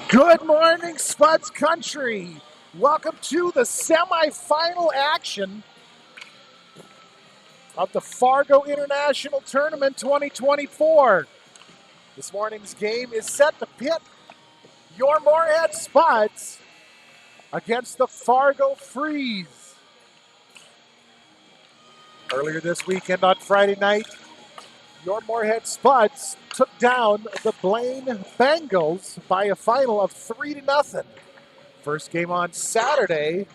Good morning, Spuds Country. Welcome to the semifinal action of the Fargo International Tournament 2024. This morning's game is set to pit your Moorhead Spuds against the Fargo Freeze. Earlier this weekend on Friday night, your Moorhead Spuds took down the Blaine Bengals by a final of 3-0. First game on Saturday,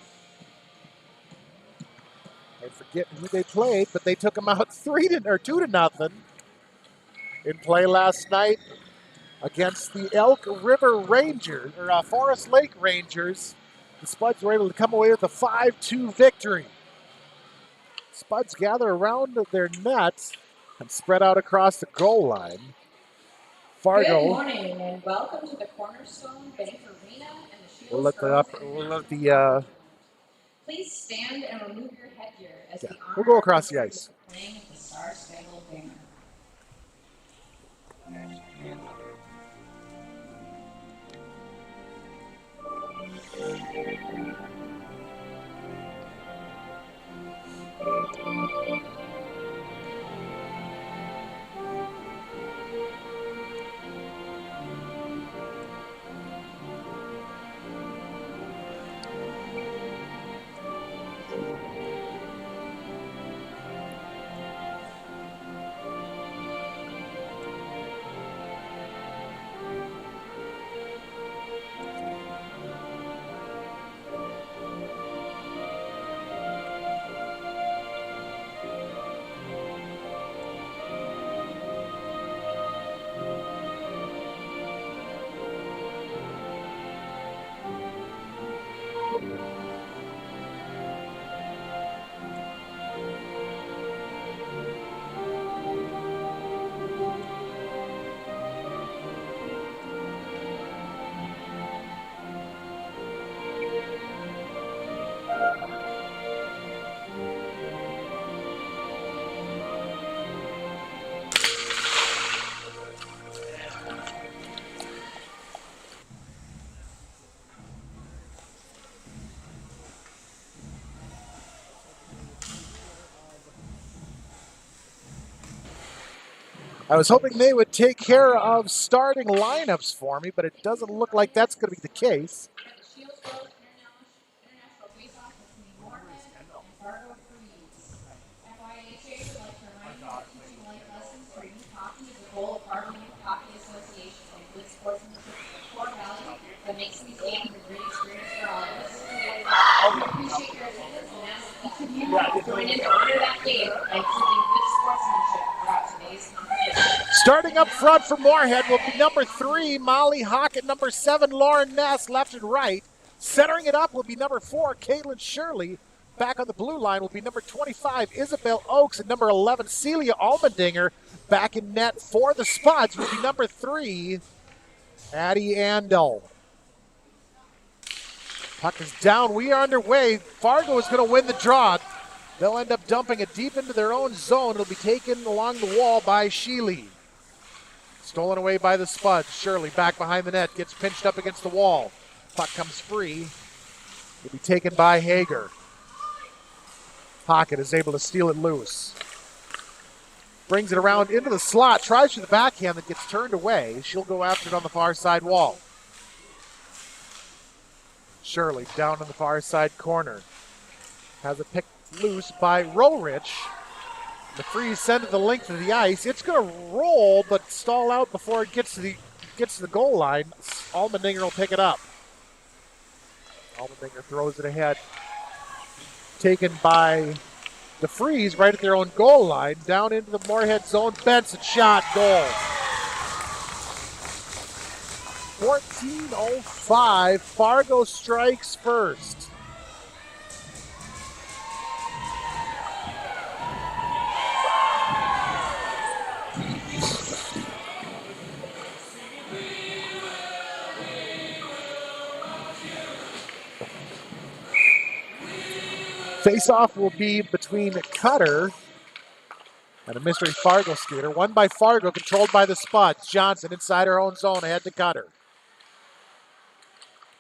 I forget who they played, but they took them out 2-0 in play last night against the Elk River Rangers, or Forest Lake Rangers. The Spuds were able to come away with a 5-2 victory. Spuds gather around their net and spread out across the goal line. Fargo. Good morning and welcome to the Cornerstone Bank Arena and the Shields. We'll let the Please stand and remove your headgear as the we'll go across the ice. Playing the Star Spangled Banner. I was hoping they would take care of starting lineups for me, but it doesn't look like that's going to be the case. The Shields International face-off between Moorhead and Fargo Freeze. FYHA would like to remind you that teaching life lessons for youth hockey is the goal of Fargo Youth Hockey Association, and good sportsmanship is a core value that makes these games a great experience for all of us. We appreciate your attendance and ask each of you to join in to honor that game by exhibiting good sportsmanship throughout today's competition. Starting up front for Moorhead will be number 3, Molly Hockett, number 7, Lauren Ness, left and right. Centering it up will be number 4, Caitlin Shirley. Back on the blue line will be number 25, Isabel Oakes, and number 11, Celia Almendinger. Back in net for the Spuds will be number 3, Addie Andel. Puck is down. We are underway. Fargo is going to win the draw. They'll end up dumping it deep into their own zone. It'll be taken along the wall by Sheely. Stolen away by the Spuds. Shirley back behind the net. Gets pinched up against the wall. Puck comes free. It'll be taken by Hager. Hockett is able to steal it loose. Brings it around into the slot. Tries for the backhand that gets turned away. She'll go after it on the far side wall. Shirley down in the far side corner. Has it picked loose by Roerich. The Freeze send it the length of the ice. It's going to roll, but stall out before it gets to the goal line. Almendinger will pick it up. Almendinger throws it ahead. Taken by the Freeze right at their own goal line. Down into the Moorhead zone. Benson shot, goal. 14:05. Fargo strikes first. Face-off will be between Cutter and a mystery Fargo skater. Won by Fargo, controlled by the Spuds. Johnson inside her own zone, ahead to Cutter.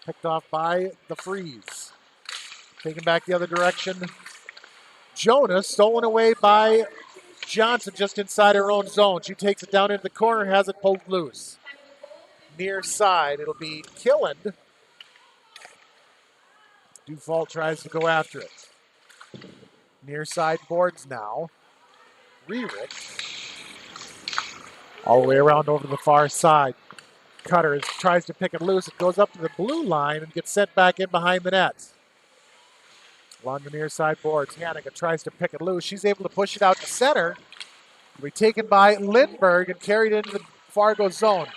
Picked off by the Freeze. Taken back the other direction. Jonas stolen away by Johnson just inside her own zone. She takes it down into the corner, has it pulled loose. Near side, it'll be Killand. Dufault tries to go after it. Near side boards now. Rerick. All the way around over to the far side. Cutter tries to pick it loose. It goes up to the blue line and gets sent back in behind the net. Along the near side boards, Hanukkah tries to pick it loose. She's able to push it out to center. It'll be taken by Lindbergh and carried into the Fargo zone.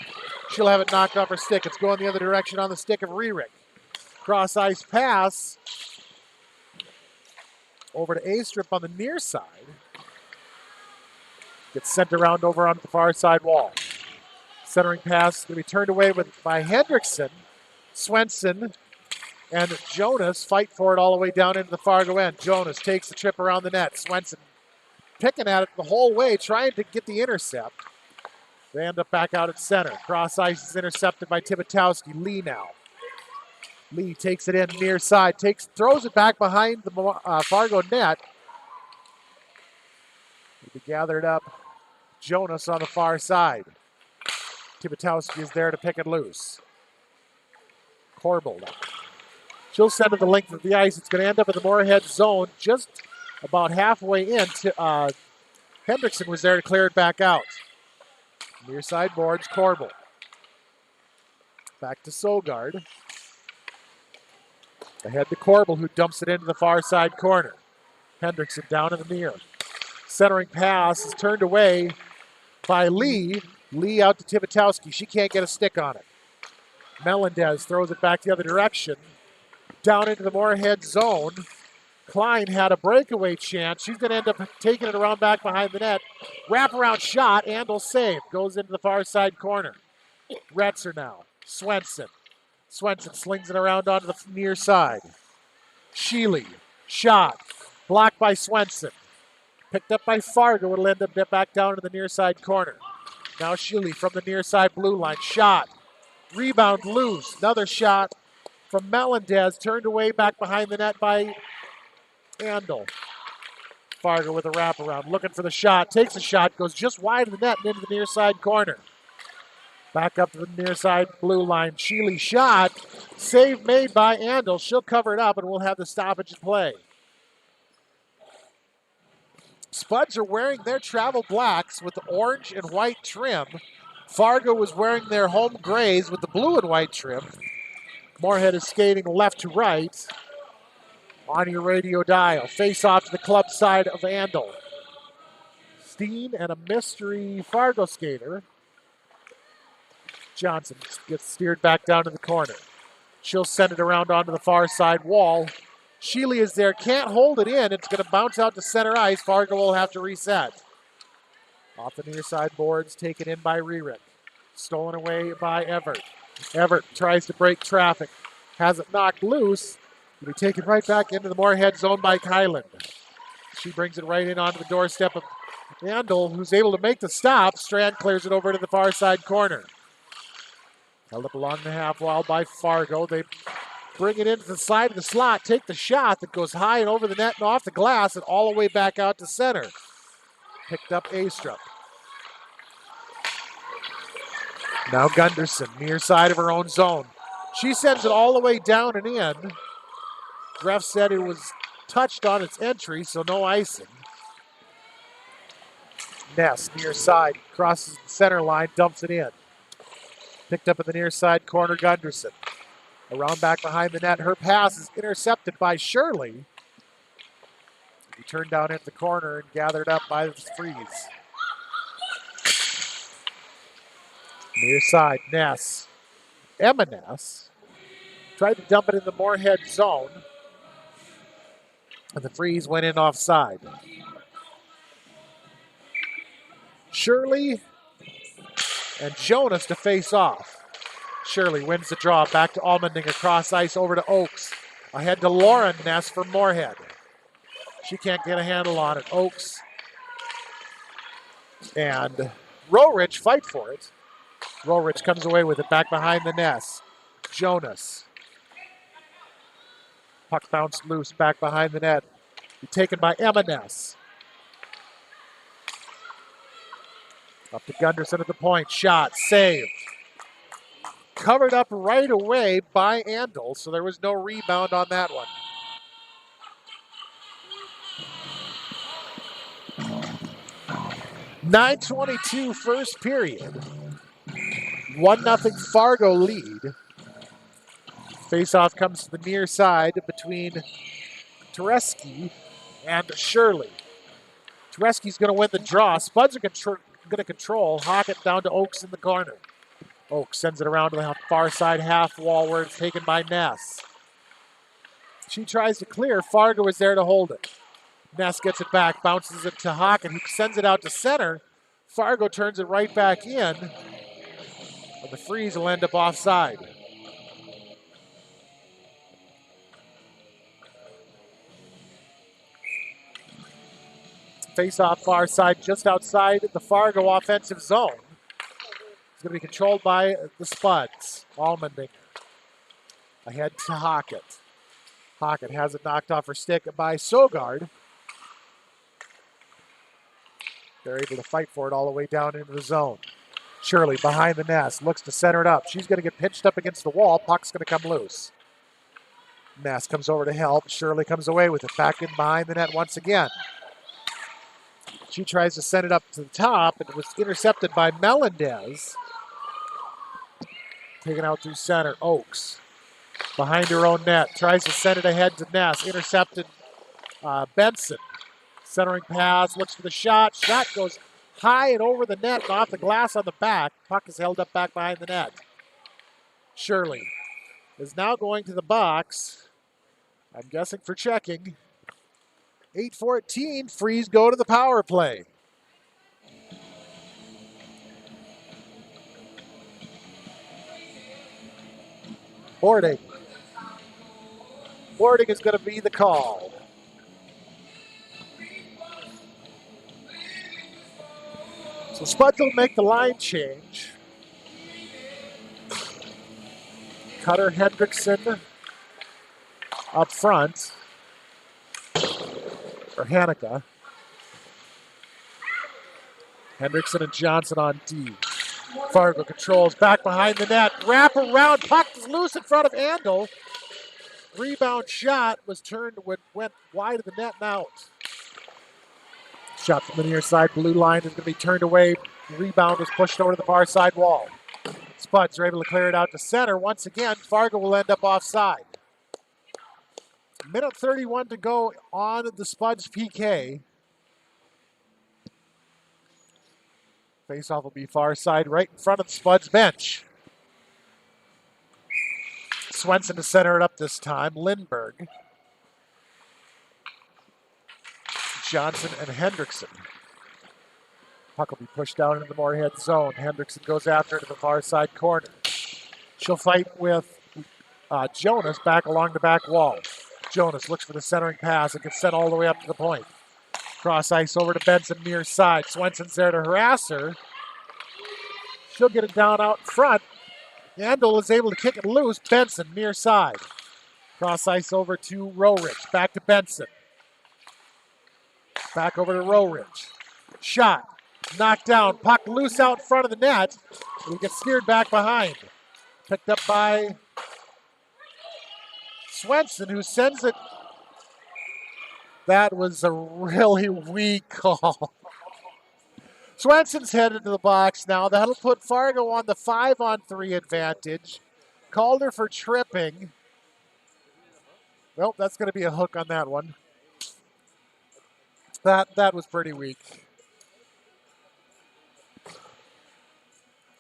She'll have it knocked off her stick. It's going the other direction on the stick of Rerick. Cross ice pass over to Astrup on the near side. Gets sent around over on the far side wall. Centering pass going to be turned away by Hendrickson. Swenson and Jonas fight for it all the way down into the Fargo end. Jonas takes the trip around the net. Swenson picking at it the whole way, trying to get the intercept. They end up back out at center. Cross ice is intercepted by Tibitowski. Lee now. Lee takes it in near side, throws it back behind the Fargo net. Will be gathered up. Jonas on the far side. Tibitowski is there to pick it loose. Corbel. She'll send it the length of the ice. It's going to end up in the Moorhead zone just about halfway in. Hendrickson was there to clear it back out. Near side boards, Corbel. Back to Sogard. Ahead to Corbel, who dumps it into the far side corner. Hendrickson down in the near. Centering pass is turned away by Lee. Lee out to Tibitowski. She can't get a stick on it. Melendez throws it back the other direction. Down into the Moorhead zone. Klein had a breakaway chance. She's going to end up taking it around back behind the net. Wraparound shot. Andel save. Goes into the far side corner. Retzer now. Swenson. Swenson slings it around onto the near side. Sheely. Shot. Blocked by Swenson. Picked up by Fargo. It'll end up back down to the near side corner. Now Sheely from the near side blue line. Shot. Rebound loose. Another shot from Melendez. Turned away back behind the net by Andel. Fargo with a wraparound. Looking for the shot. Takes a shot. Goes just wide of the net and into the near side corner. Back up to the near side blue line. Sheely shot. Save made by Andel. She'll cover it up and we'll have the stoppage in play. Spuds are wearing their travel blacks with the orange and white trim. Fargo was wearing their home grays with the blue and white trim. Moorhead is skating left to right on your radio dial. Face off to the club side of Andel. Steen and a mystery Fargo skater. Johnson gets steered back down to the corner. She'll send it around onto the far side wall. Sheely is there, can't hold it in. It's going to bounce out to center ice. Fargo will have to reset. Off the near side boards, taken in by Rerick. Stolen away by Everett. Everett tries to break traffic. Has it knocked loose. Will be taken right back into the Moorhead zone by Kylan. She brings it right in onto the doorstep of Andel, who's able to make the stop. Strand clears it over to the far side corner. Held up along the half wall by Fargo. They bring it into the side of the slot, take the shot that goes high and over the net and off the glass and all the way back out to center. Picked up Astrup. Now Gunderson, near side of her own zone. She sends it all the way down and in. Ref said it was touched on its entry, so no icing. Ness, near side, crosses the center line, dumps it in. Picked up in the near side corner, Gunderson. Around back behind the net. Her pass is intercepted by Shirley. He turned down into the corner and gathered up by the Freeze. Near side, Ness. Emma Ness tried to dump it in the Moorhead zone. And the Freeze went in offside. Shirley and Jonas to face off. Shirley wins the draw. Back to Allmending across ice over to Oakes. Ahead to Lauren Ness for Moorhead. She can't get a handle on it. Oakes and Rorich fight for it. Rorich comes away with it back behind the Ness. Jonas Puck bounced loose back behind the net. Taken by Emanes. Up to Gunderson at the point. Shot. Saved. Covered up right away by Andel, so there was no rebound on that one. .9:22 first period. 1-0 Fargo lead. Faceoff comes to the near side between Tereski and Shirley. Tereski's going to win the draw. Spuds are going to control. Hawk it down to Oakes in the corner. Oakes sends it around to the far side half wall where it's taken by Ness. She tries to clear. Fargo is there to hold it. Ness gets it back, bounces it to Hawk, and he sends it out to center. Fargo turns it right back in. And the freeze will end up offside. Face-off far side just outside the Fargo offensive zone. It's going to be controlled by the Spuds. Allmendinger ahead to Hockett. Hockett has it knocked off her stick by Sogard. They're able to fight for it all the way down into the zone. Shirley behind the nest, looks to center it up. She's going to get pinched up against the wall. Puck's going to come loose. Ness comes over to help. Shirley comes away with it. Back in behind the net once again. She tries to send it up to the top, and it was intercepted by Melendez. Taken out through center. Oakes behind her own net. Tries to send it ahead to Ness. Intercepted Benson. Centering pass. Looks for the shot. Shot goes high and over the net and off the glass on the back. Puck is held up back behind the net. Shirley is now going to the box. I'm guessing for checking. 8:14, Freeze go to the power play. Boarding. Boarding is going to be the call. So Spuds will make the line change. Cutter Hendrickson up front. Or Hanukkah. Hendrickson and Johnson on D. Fargo controls back behind the net. Wrap around. Puck is loose in front of Andel. Rebound shot was turned, went wide of the net and out. Shot from the near side. Blue line is going to be turned away. Rebound was pushed over to the far side wall. Spuds are able to clear it out to center. Once again, Fargo will end up offside. Minute 31 to go on the Spuds PK. Faceoff will be far side right in front of the Spuds bench. Swenson to center it up this time. Lindbergh. Johnson and Hendrickson. Puck will be pushed down into the Moorhead zone. Hendrickson goes after it to the far side corner. She'll fight with Jonas back along the back wall. Jonas looks for the centering pass. It gets sent all the way up to the point. Cross ice over to Benson near side. Swenson's there to harass her. She'll get it down out front. Andel is able to kick it loose. Benson near side. Cross ice over to Rowridge. Back to Benson. Back over to Rowridge. Shot. Knocked down. Puck loose out front of the net. It'll get steered back behind. Picked up by Swenson, who sends it. That was a really weak call. Swenson's headed to the box now. That'll put Fargo on the 5-on-3 advantage. Called her for tripping. Well, that's going to be a hook on that one. That was pretty weak.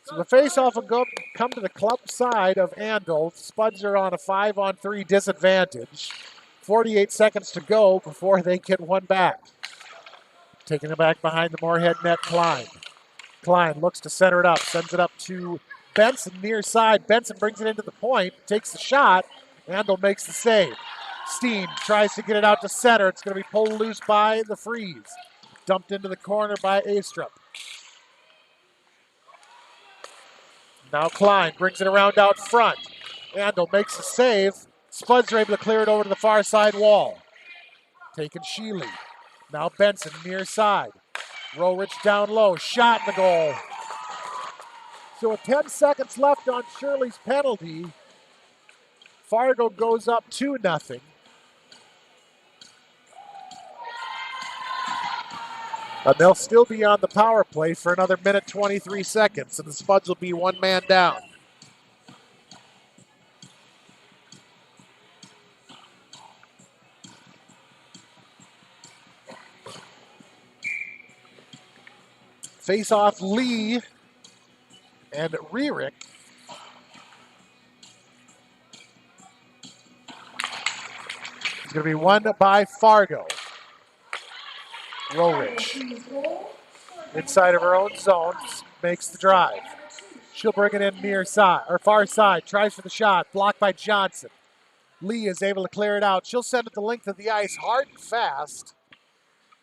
So the face-off will come to the club side of Andel. Spuds are on a 5-on-3 disadvantage. 48 seconds to go before they get one back. Taking it back behind the Moorhead net, Klein. Klein looks to center it up, sends it up to Benson near side. Benson brings it into the point, takes the shot. Andel makes the save. Steen tries to get it out to center. It's going to be pulled loose by the Freeze. Dumped into the corner by Astrup. Now Klein brings it around out front. Andel makes the save. Spuds are able to clear it over to the far side wall. Taking Sheely. Now Benson near side. Roerich down low. Shot in the goal. So with 10 seconds left on Shirley's penalty, Fargo goes up 2-0. And they'll still be on the power play for another minute 23 seconds, and the Spuds will be one man down. Face off Lee and Rierick. It's going to be won by Fargo. Roerich, inside of her own zone, makes the drive. She'll bring it in near side, or far side, tries for the shot, blocked by Johnson. Lee is able to clear it out. She'll send it the length of the ice, hard and fast.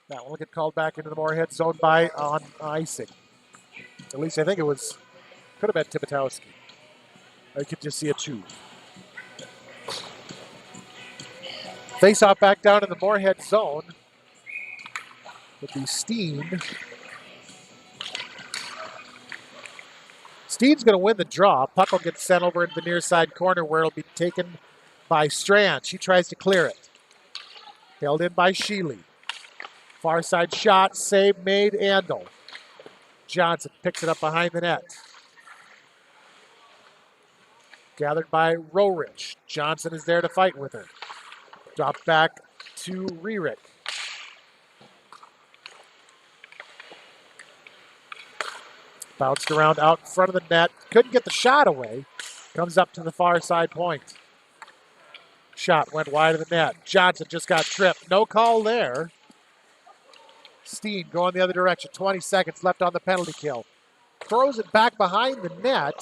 That one will get called back into the Moorhead zone by on icing. At least I think it was, could have been Tibetowski. I could just see a 2. Face off back down in the Moorhead zone. With the Steen. Steen's going to win the draw. Puck will get sent over into the near side corner where it'll be taken by Strand. She tries to clear it. Held in by Sheely. Far side shot, save made, Andel. Johnson picks it up behind the net. Gathered by Roerich. Johnson is there to fight with her. Dropped back to Rierick. Bounced around out in front of the net. Couldn't get the shot away. Comes up to the far side point. Shot went wide of the net. Johnson just got tripped. No call there. Steen going the other direction. 20 seconds left on the penalty kill. Throws it back behind the net.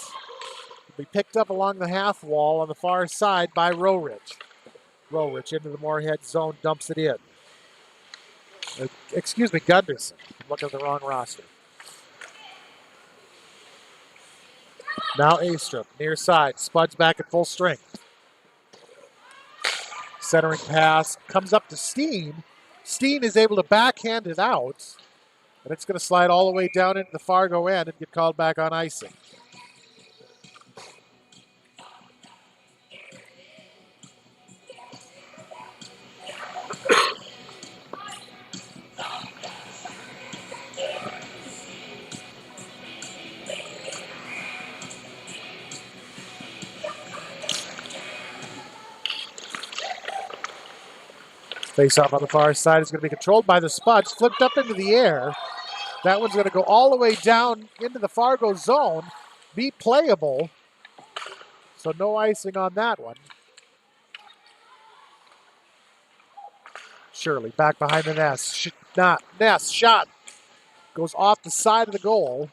Will be picked up along the half wall on the far side by Roerich. Roerich into the Moorhead zone, dumps it in. Excuse me, Gunderson. I'm looking at the wrong roster. Now Astrup, near side. Spuds back at full strength. Centering pass comes up to Steen. Steen is able to backhand it out. And it's going to slide all the way down into the Fargo end and get called back on icing. Face-off on the far side is going to be controlled by the Spuds. Flipped up into the air. That one's going to go all the way down into the Fargo zone. Be playable. So no icing on that one. Shirley back behind the nest. Shot goes off the side of the goal.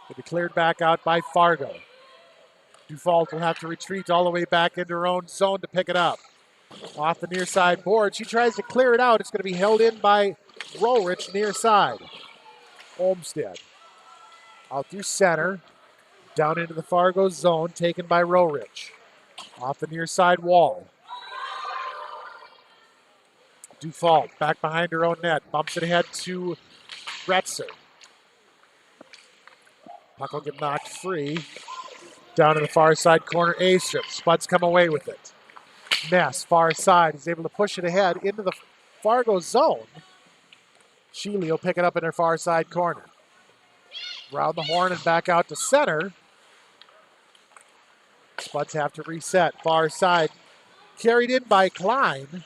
It'll be cleared back out by Fargo. Dufault will have to retreat all the way back into her own zone to pick it up. Off the near side board. She tries to clear it out. It's going to be held in by Roerich near side. Olmstead. Out through center. Down into the Fargo zone. Taken by Roerich. Off the near side wall. Dufault back behind her own net. Bumps it ahead to Retzer. Puck will get knocked free. Down in the far side corner, Astrup. Spuds come away with it. Ness, far side, is able to push it ahead into the Fargo zone. Sheely will pick it up in her far side corner. Round the horn and back out to center. Spuds have to reset. Far side, carried in by Klein.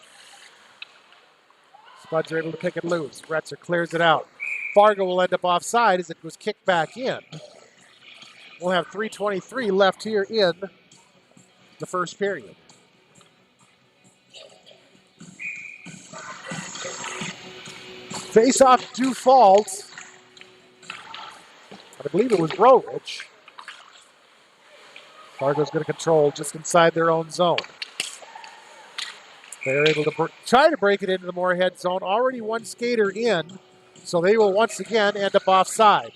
Spuds are able to pick it loose. Retzer clears it out. Fargo will end up offside as it was kicked back in. We'll have 3:23 left here in the first period. Face-off Dufault. I believe it was Roerich. Fargo's going to control just inside their own zone. They're able to try to break it into the Moorhead zone. Already one skater in, so they will once again end up offside.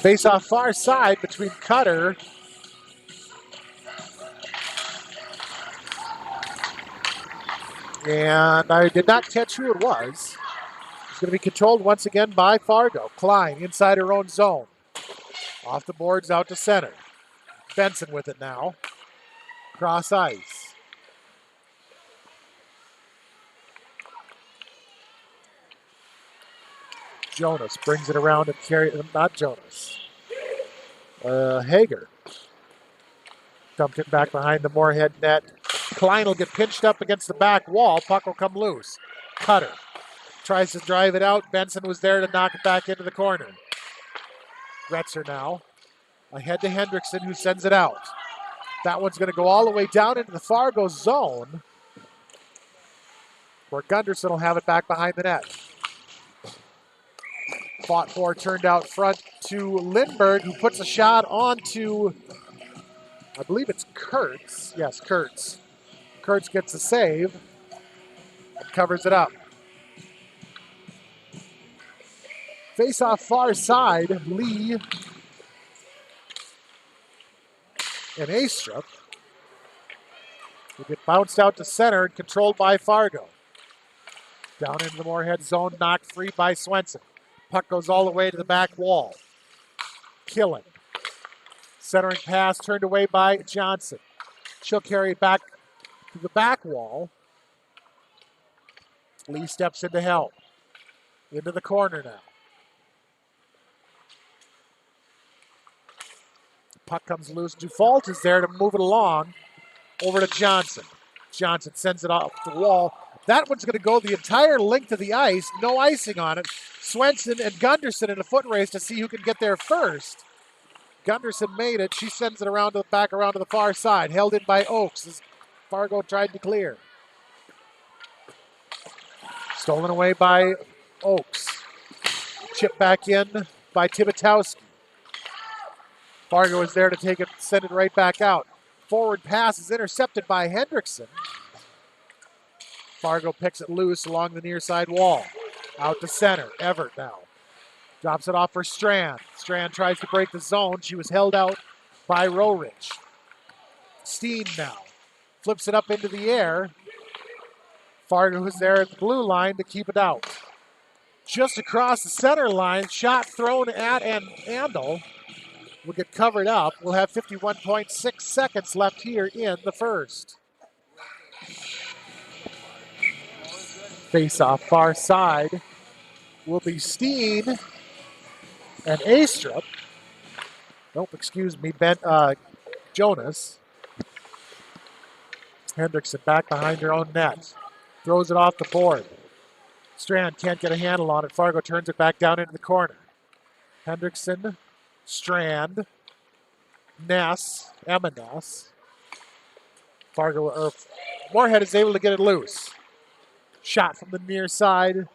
Face off far side between Cutter and I did not catch who it was. It's going to be controlled once again by Fargo. Klein inside her own zone. Off the boards, out to center. Benson with it now. Cross ice. Jonas brings it around and not Jonas. Hager. Dumped it back behind the Moorhead net. Klein will get pinched up against the back wall. Puck will come loose. Cutter tries to drive it out. Benson was there to knock it back into the corner. Retzer now. Ahead to Hendrickson, who sends it out. That one's going to go all the way down into the Fargo zone, where Gunderson will have it back behind the net. Fought for, turned out front to Lindbergh, who puts a shot onto, I believe it's Kurtz. Yes, Kurtz. Kurtz gets a save and covers it up. Face off far side, Lee and Astrup will get bounced out to center and controlled by Fargo. Down into the Moorhead zone, knocked free by Swenson. Puck goes all the way to the back wall. Killing. Centering pass turned away by Johnson. She'll carry it back to the back wall. Lee steps in to help. Into the corner now. Puck comes loose. Dufault is there to move it along. Over to Johnson. Johnson sends it off the wall. That one's going to go the entire length of the ice. No icing on it. Swenson and Gunderson in a foot race to see who can get there first. Gunderson made it. She sends it around to the back, around to the far side. Held in by Oakes as Fargo tried to clear. Stolen away by Oakes. Chipped back in by Tibitowski. Fargo is there to take it, send it right back out. Forward pass is intercepted by Hendrickson. Fargo picks it loose along the near side wall. Out to center. Everett now. Drops it off for Strand. Strand tries to break the zone. She was held out by Rorich. Steen now. Flips it up into the air. Fargo is there at the blue line to keep it out. Just across the center line. Shot thrown at Andel. Will get covered up. We'll have 51.6 seconds left here in the first. Face off far side will be Steen and Astrup. Nope, excuse me, Jonas. Hendrickson back behind her own net. Throws it off the board. Strand can't get a handle on it. Fargo turns it back down into the corner. Hendrickson, Strand, Emma Ness. Moorhead is able to get it loose. Shot from the near side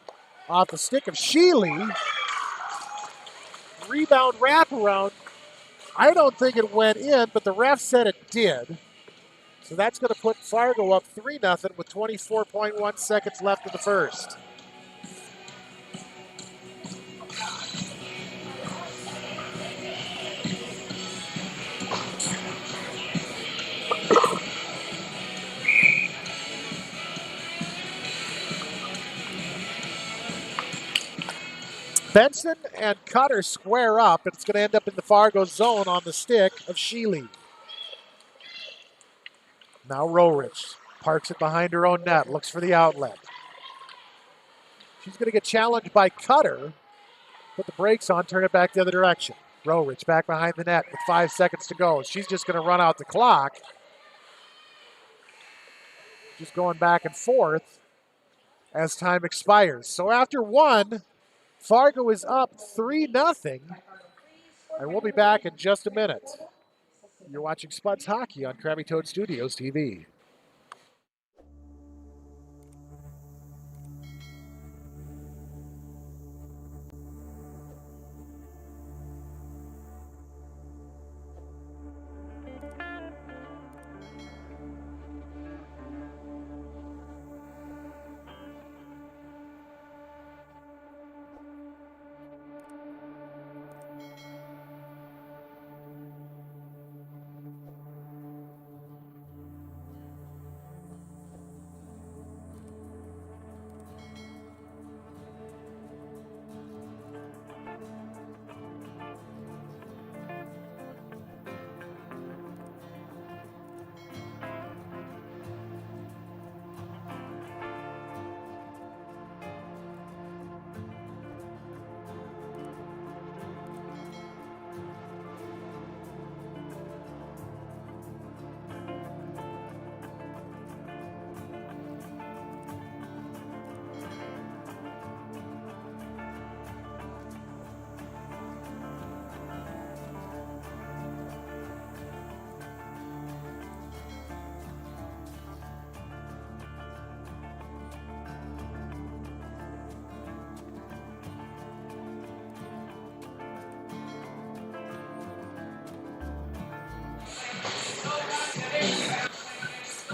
off the stick of Sheely. Rebound wraparound. I don't think it went in, but the ref said it did. So that's going to put Fargo up 3-0 with 24.1 seconds left in the first. Benson and Cutter square up, and it's going to end up in the Fargo zone on the stick of Sheely. Now Rorich parks it behind her own net, looks for the outlet. She's going to get challenged by Cutter. Put the brakes on, turn it back the other direction. Rorich back behind the net with 5 seconds to go. She's just going to run out the clock. Just going back and forth as time expires. So after one, Fargo is up 3-0, and we'll be back in just a minute. You're watching Spuds Hockey on Krabby Toad Studios TV.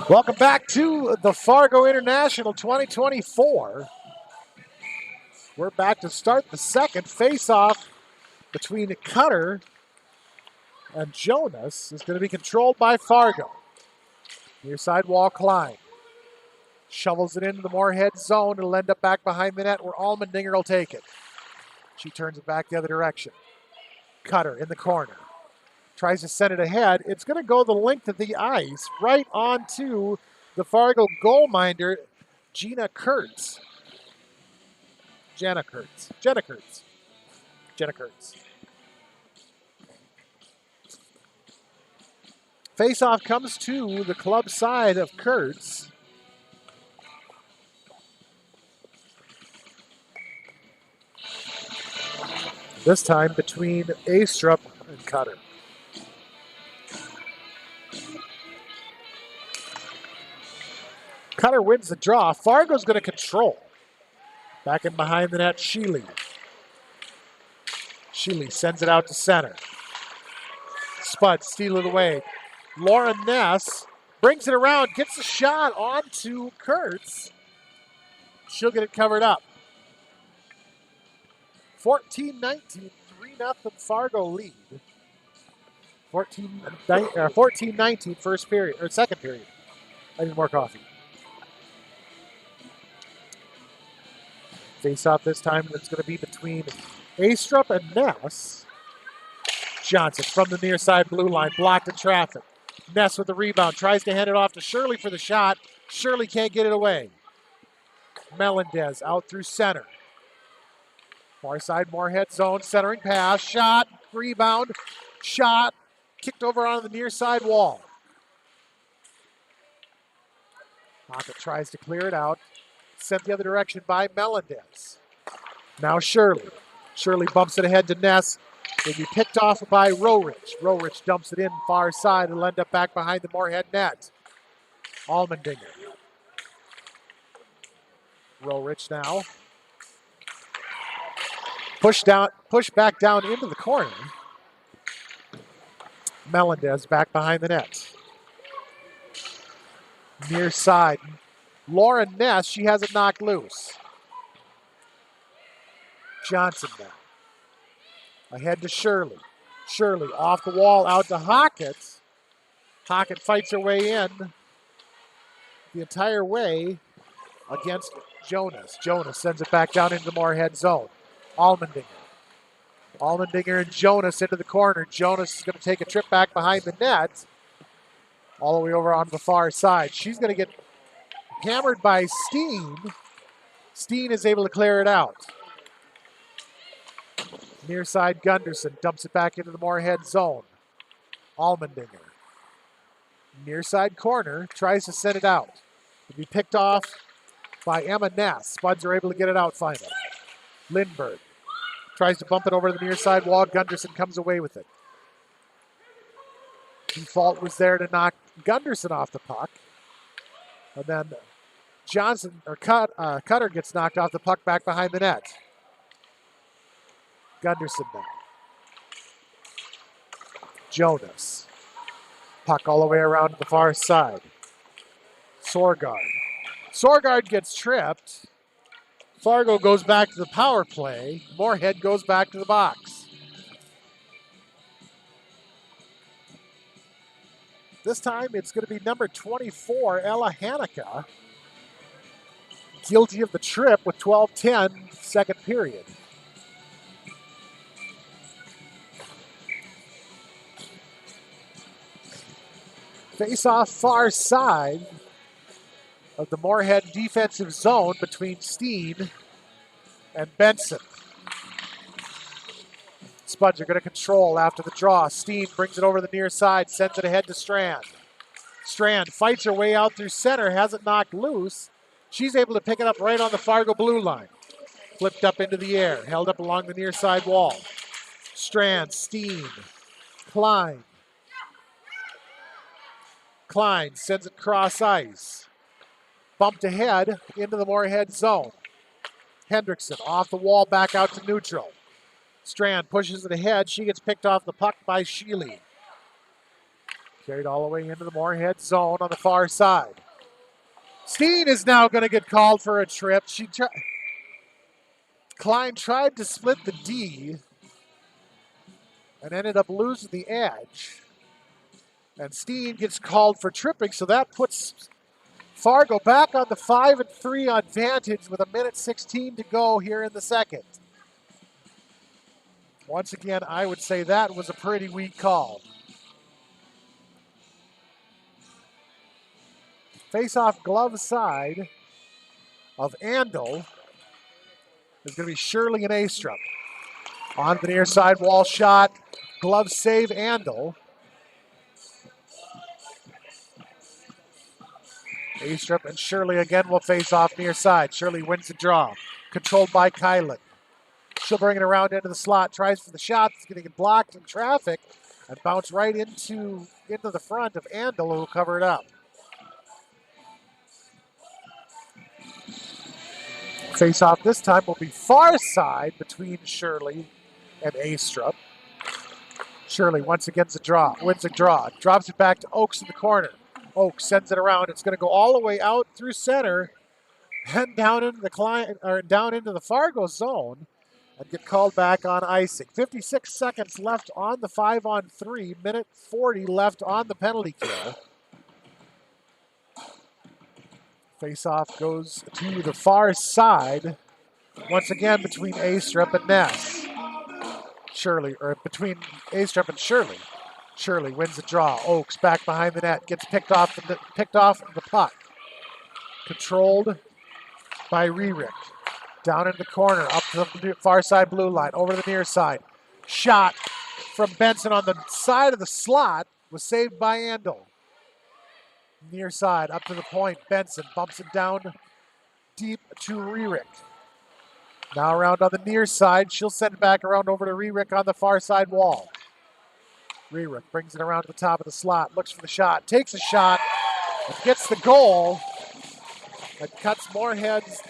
Welcome back to the Fargo International 2024. We're back to start the second face-off between Cutter and Jonas. Is going to be controlled by Fargo. Near side wall Klein. Shovels it into the Moorhead zone. It'll end up back behind the net where Allmendinger will take it. She turns it back the other direction. Cutter in the corner. Tries to send it ahead. It's going to go the length of the ice right onto the Fargo goalminder, Jenna Kurtz. Face-off comes to the club side of Kurtz. This time between Astrup and Cutter. Cutter wins the draw. Fargo's going to control. Back in behind the net, Sheely. Sheely sends it out to center. Spuds steal it away. Laura Ness brings it around, gets a shot onto Kurtz. She'll get it covered up. 14-19, 3-0 Fargo lead. 14-19 first period, or second period. I need more coffee. Face-off this time, it's going to be between Astrup and Ness. Johnson from the near side blue line, blocked in traffic. Ness with the rebound, tries to hand it off to Shirley for the shot. Shirley can't get it away. Melendez out through center. Far side Moorhead zone, centering pass, shot, rebound, shot, kicked over onto the near side wall. Hockett tries to clear it out. Sent the other direction by Melendez. Now Shirley. Shirley bumps it ahead to Ness. Will be picked off by Roerich. Roerich dumps it in far side. It'll end up back behind the Moorhead net. Allmendinger. Roerich now. Push back down into the corner. Melendez back behind the net. Near side. Laura Ness, she has it knocked loose. Johnson now. Ahead to Shirley. Shirley off the wall out to Hockett. Hockett fights her way in the entire way against Jonas. Jonas sends it back down into the Moorhead zone. Allmendinger. Allmendinger and Jonas into the corner. Jonas is going to take a trip back behind the net. All the way over on the far side. She's going to get hammered by Steen. Steen is able to clear it out. Near side Gunderson dumps it back into the Moorhead zone. Allmendinger. Near side corner, tries to send it out. It'll be picked off by Emma Ness. Spuds are able to get it out finally. Lindbergh tries to bump it over to the near side wall. Gunderson comes away with it. Default was there to knock Gunderson off the puck. And then Cutter gets knocked off the puck back behind the net. Gunderson now. Jonas. Puck all the way around to the far side. Sorgard. Sorgard gets tripped. Fargo goes back to the power play. Moorhead goes back to the box. This time it's going to be number 24, Ella Hanukkah. Guilty of the trip with 12:10, second period. Face off far side of the Moorhead defensive zone between Steen and Benson. Spuds are going to control after the draw. Steen brings it over the near side, sends it ahead to Strand. Strand fights her way out through center, has it knocked loose. She's able to pick it up right on the Fargo blue line. Flipped up into the air, held up along the near side wall. Strand, Steen, Klein. Klein sends it cross ice. Bumped ahead into the Moorhead zone. Hendrickson off the wall, back out to neutral. Strand pushes it ahead. She gets picked off the puck by Sheely. Carried all the way into the Moorhead zone on the far side. Steen is now going to get called for a trip. Klein tried to split the D and ended up losing the edge. And Steen gets called for tripping, so that puts Fargo back on the 5-3 advantage with 1:16 to go here in the second. Once again, I would say that was a pretty weak call. Face-off glove side of Andel is going to be Shirley and Astrup. On the near side wall shot, glove save Andel. Astrup and Shirley again will face off near side. Shirley wins the draw. Controlled by Kylan. She'll bring it around into the slot. Tries for the shot. It's going to get blocked in traffic and bounce right into the front of Andel, who will cover it up. Face off this time will be far side between Shirley and Astrup. Shirley once again wins a draw. Drops it back to Oakes in the corner. Oakes sends it around. It's going to go all the way out through center and down into the Fargo zone and get called back on icing. 56 seconds left on the 5-on-3. 1:40 left on the penalty kill. Face-off goes to the far side. Once again between Astrup and Ness. Between Astrup and Shirley. Shirley wins the draw. Oakes back behind the net. Gets picked off the puck. Controlled by Rerick. Down in the corner. Up to the far side blue line. Over to the near side. Shot from Benson on the side of the slot was saved by Andel. Near side. Up to the point. Benson bumps it down deep to Rerick. Now around on the near side. She'll send it back around over to Rerick on the far side wall. Rerick brings it around to the top of the slot, looks for the shot, takes a shot, and gets the goal. That cuts Moorhead's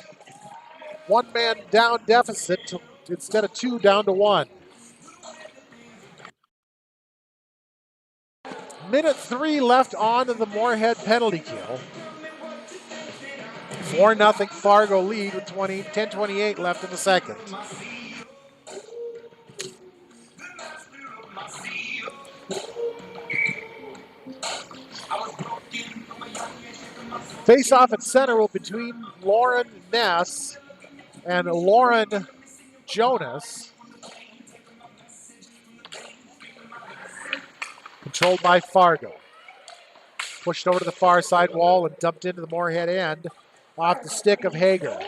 one-man down deficit to, instead of 2 down to 1. 1:03 left on in the Moorhead penalty kill. 4-0 Fargo lead with 10:28 left in the second. Face-off at center will be between Lauren Ness and Lauren Jonas. Controlled by Fargo. Pushed over to the far side wall and dumped into the Moorhead end off the stick of Hager.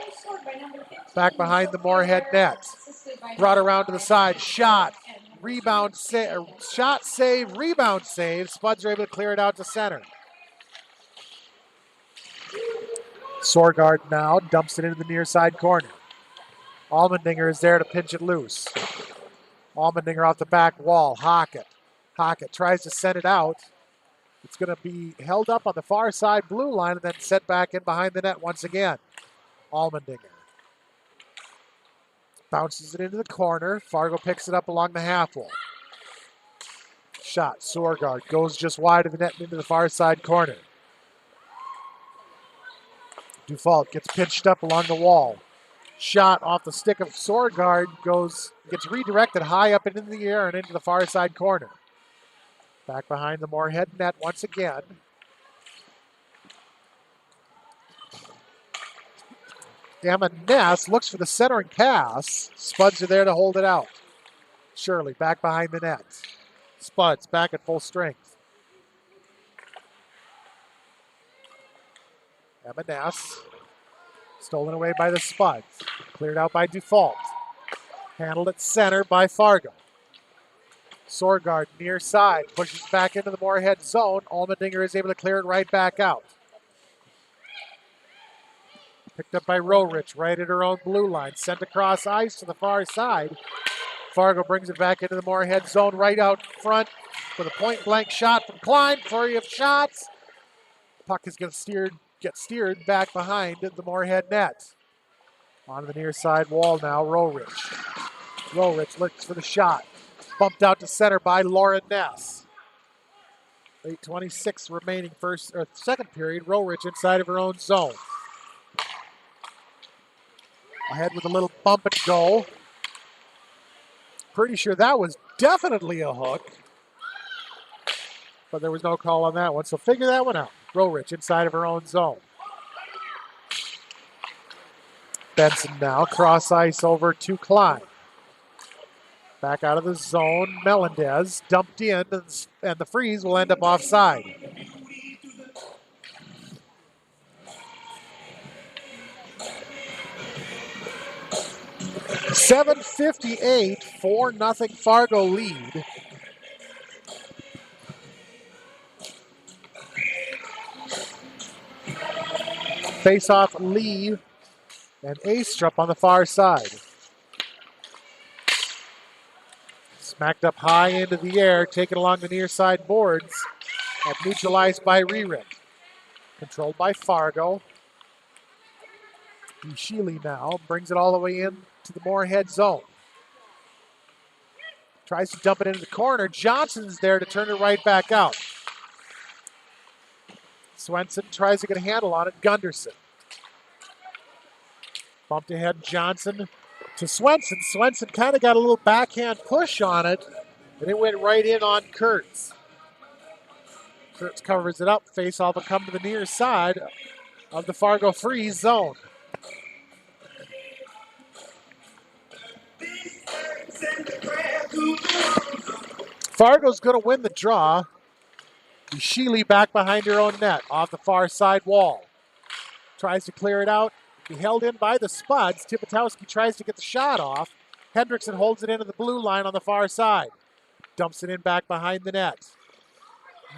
Back behind the Moorhead net. Brought around to the side. Shot. Rebound save. Shot save. Rebound save. Spuds are able to clear it out to center. Sorgard now dumps it into the near side corner. Allmendinger is there to pinch it loose. Allmendinger off the back wall. Hockett. Hockett tries to send it out. It's going to be held up on the far side blue line and then set back in behind the net once again. Allmendinger bounces it into the corner. Fargo picks it up along the half wall. Shot. Sorgard goes just wide of the net and into the far side corner. Dufault gets pitched up along the wall. Shot off the stick of Sorgard gets redirected high up into the air and into the far side corner. Back behind the Moorhead net once again. Emma Ness looks for the centering pass. Spuds are there to hold it out. Shirley back behind the net. Spuds back at full strength. Emma Ness. Stolen away by the Spuds. Cleared out by Dufault. Handled at center by Fargo. Sorgard near side. Pushes back into the Moorhead zone. Allmendinger is able to clear it right back out. Picked up by Rorich right at her own blue line. Sent across ice to the far side. Fargo brings it back into the Moorhead zone right out front with a point-blank shot from Klein. Flurry of shots. Puck is going to get steered back behind the Moorhead net. On the near side wall now, Rorich. Rorich looks for the shot. Bumped out to center by Lauren Ness. 8:26 remaining second period. Roerich inside of her own zone. Ahead with a little bump and go. Pretty sure that was definitely a hook, but there was no call on that one, so figure that one out. Roerich inside of her own zone. Benson now, cross ice over to Klein. Back out of the zone, Melendez dumped in, and the freeze will end up offside. .758, 4-0 Fargo lead. Face-off Lee and Astrup on the far side. Smacked up high into the air, taken along the near side boards, and neutralized by Rerick. Controlled by Fargo. Sheely now brings it all the way in to the Moorhead zone. Tries to dump it into the corner. Johnson's there to turn it right back out. Swenson tries to get a handle on it. Gunderson. Bumped ahead Johnson to Swenson. Swenson kind of got a little backhand push on it, and it went right in on Kurtz. Kurtz covers it up. Face-off will come to the near side of the Fargo freeze zone. Fargo's going to win the draw. Sheely back behind her own net, off the far side wall. Tries to clear it out. Be held in by the Spuds. Tipitowski tries to get the shot off. Hendrickson holds it into the blue line on the far side. Dumps it in back behind the net.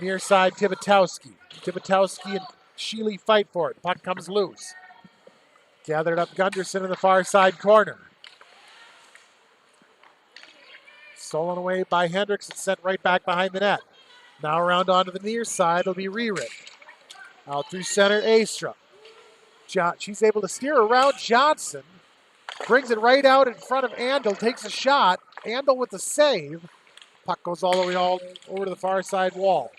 Near side, Tipitowski. Tipitowski and Sheely fight for it. Puck comes loose. Gathered up Gunderson in the far side corner. Stolen away by Hendrickson, sent right back behind the net. Now around onto the near side, it'll be Rerick. Out through center, Astrup. She's able to steer around Johnson. Brings it right out in front of Andel, takes a shot. Andel with the save. Puck goes all the way over to the far side wall.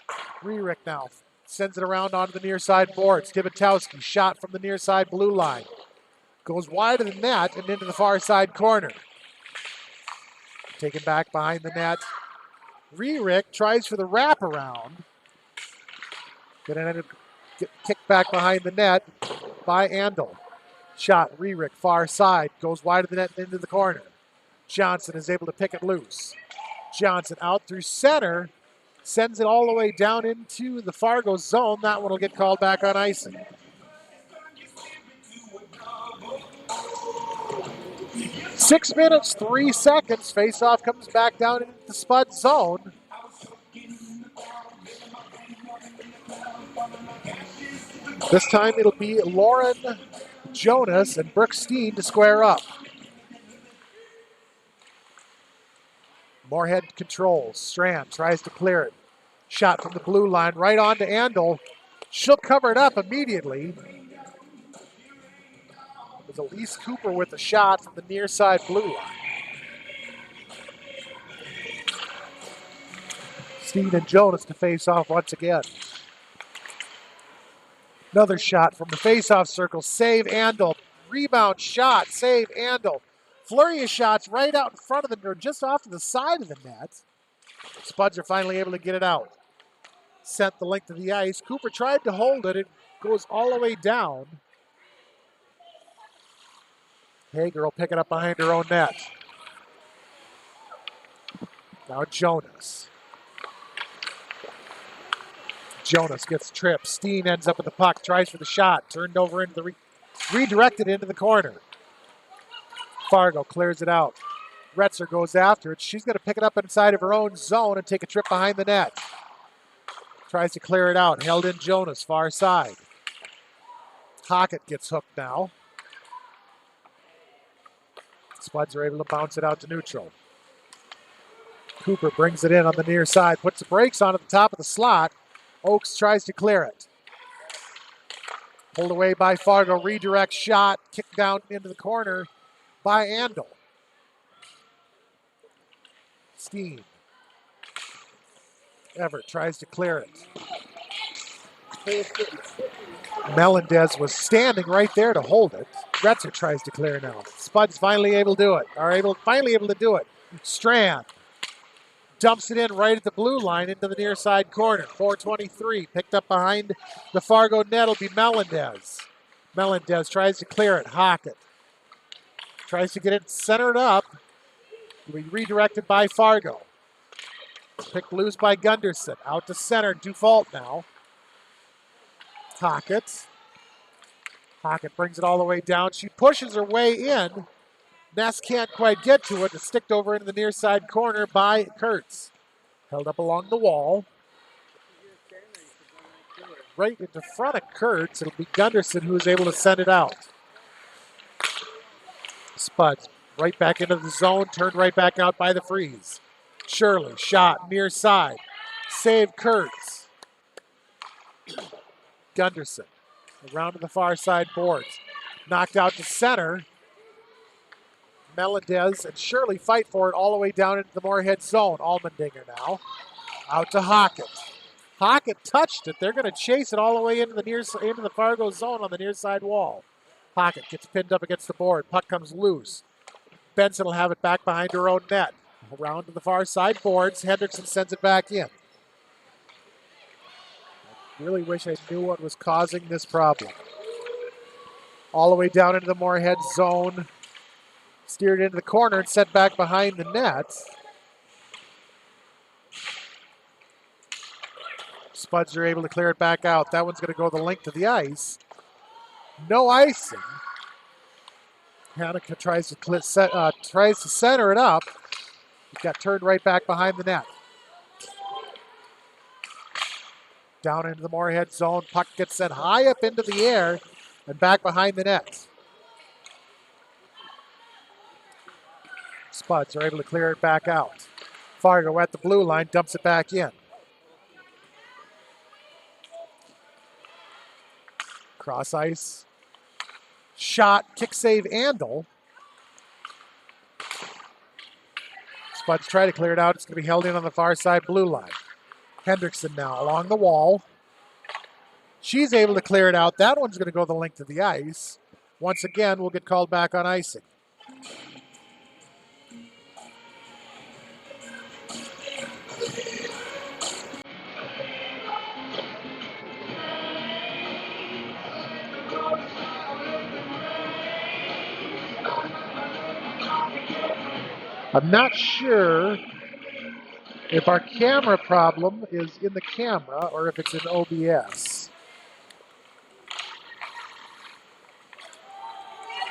Rerick now sends it around onto the near side boards. Tibitowski, shot from the near side blue line. Goes wide of the net and into the far side corner. Taken back behind the net. Rerick tries for the wraparound. Gonna get kicked back behind the net by Andel. Shot, Rerick, far side. Goes wide of the net and into the corner. Johnson is able to pick it loose. Johnson out through center. Sends it all the way down into the Fargo zone. That one will get called back on icing. Six minutes, 3 seconds. Face-off comes back down into the Spud zone. This time it'll be Lauren Jonas and Brooke Steen to square up. Moorhead controls. Strand tries to clear it. Shot from the blue line right on to Andel. She'll cover it up immediately. There's Elise Cooper with a shot from the near side blue line. Steen and Jonas to face off once again. Another shot from the face-off circle. Save Andel. Rebound shot. Save Andel. Flurry of shots right out in front of the net, just off to the side of the net. Spuds are finally able to get it out. Sent the length of the ice. Cooper tried to hold it. It goes all the way down. Hager will pick it up behind her own net. Now Jonas. Jonas gets tripped. Steen ends up with the puck. Tries for the shot. Turned over into the redirected into the corner. Fargo clears it out. Retzer goes after it. She's going to pick it up inside of her own zone and take a trip behind the net. Tries to clear it out. Held in Jonas, far side. Hockett gets hooked now. Spuds are able to bounce it out to neutral. Cooper brings it in on the near side. Puts the brakes on at the top of the slot. Oakes tries to clear it. Pulled away by Fargo. Redirect shot. Kicked down into the corner by Andel. Steen. Everett tries to clear it. Melendez was standing right there to hold it. Retzer tries to clear now. Spuds finally able to do it. Finally able to do it. Strand dumps it in right at the blue line into the near side corner. 4:23 picked up behind the Fargo net will be Melendez. Melendez tries to clear it. Hockett tries to get it centered up. It'll be redirected by Fargo. Picked loose by Gunderson. Out to center. Dufault now. Hockett brings it all the way down. She pushes her way in. Ness can't quite get to it. It's sticked over into the near side corner by Kurtz. Held up along the wall. Right into front of Kurtz. It'll be Gunderson who is able to send it out. Spuds right back into the zone. Turned right back out by the Freeze. Shirley shot near side. Save Kurtz. Gunderson around to the far side boards. Knocked out to center. Melendez and Shirley fight for it all the way down into the Moorhead zone. Allmendinger now. Out to Hockett. Hockett touched it. They're going to chase it all the way into the Fargo zone on the near side wall. Hockett gets pinned up against the board. Puck comes loose. Benson will have it back behind her own net. Around to the far side boards. Hendrickson sends it back in. I really wish I knew what was causing this problem. All the way down into the Moorhead zone. Steered into the corner and set back behind the net. Spuds are able to clear it back out. That one's going to go the length of the ice. No icing. Hanukkah tries to center it up. It got turned right back behind the net. Down into the Moorhead zone. Puck gets sent high up into the air and back behind the net. Spuds are able to clear it back out. Fargo at the blue line, dumps it back in. Cross ice. Shot, kick save, Andel. Spuds try to clear it out. It's going to be held in on the far side blue line. Hendrickson now along the wall. She's able to clear it out. That one's going to go the length of the ice. Once again, we'll get called back on icing. I'm not sure if our camera problem is in the camera or if it's in OBS.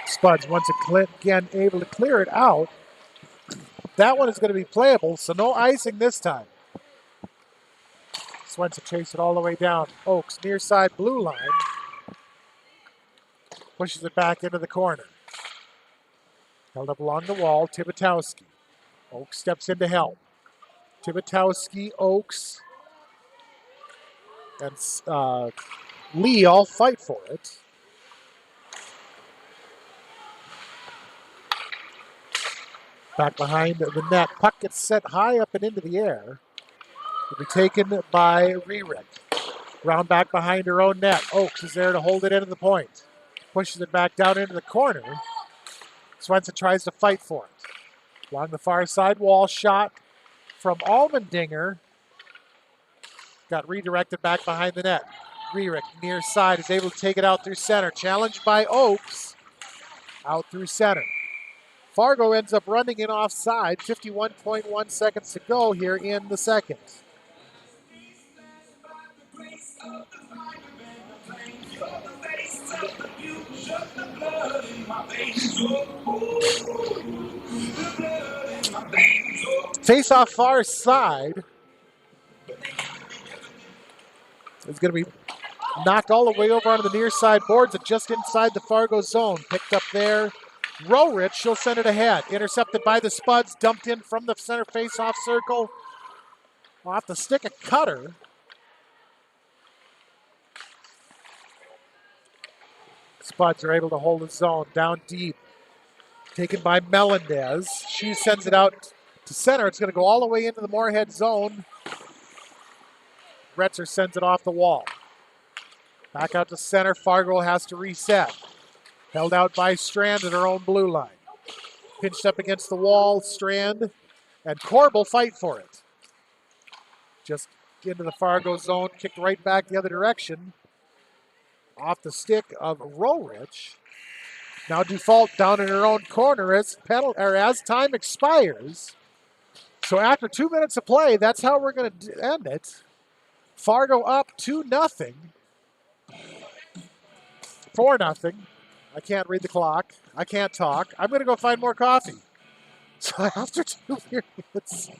Spuds once again able to clear it out. That one is going to be playable, so no icing this time. Swenson chased it all the way down. Oakes near side blue line. Pushes it back into the corner. Held up along the wall, Tibitowski. Oakes steps in to help. Tibitowski, Oakes, and Lee all fight for it. Back behind the net. Puck gets set high up and into the air. Will be taken by Rerick. Round back behind her own net. Oakes is there to hold it into the point. Pushes it back down into the corner. Swenson tries to fight for it. Along the far side wall, shot from Allmendinger. Got redirected back behind the net. Rerick, near side, is able to take it out through center. Challenged by Oakes. Out through center. Fargo ends up running in offside. 51.1 seconds to go here in the second. Face off far side. It's going to be knocked all the way over onto the near side boards and just inside the Fargo zone. Picked up there. Rorich, she'll send it ahead. Intercepted by the Spuds. Dumped in from the center face-off circle. Off the stick of Cutter. Spuds are able to hold the zone down deep. Taken by Melendez. She sends it out to center. It's going to go all the way into the Moorhead zone. Retzer sends it off the wall. Back out to center. Fargo has to reset. Held out by Strand at her own blue line. Pinched up against the wall. Strand and Corbel fight for it. Just into the Fargo zone. Kicked right back the other direction. Off the stick of Roerich. Now Dufault down in her own corner as time expires. So after 2 minutes of play, that's how we're going to end it. Fargo up 2-0. 4-0. I can't read the clock. I can't talk. I'm going to go find more coffee. So after 2 periods,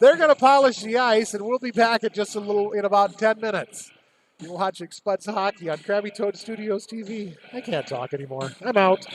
they're going to polish the ice, and we'll be back in about 10 minutes. You're watching Spuds Hockey on Krabby Toad Studios TV. I can't talk anymore. I'm out.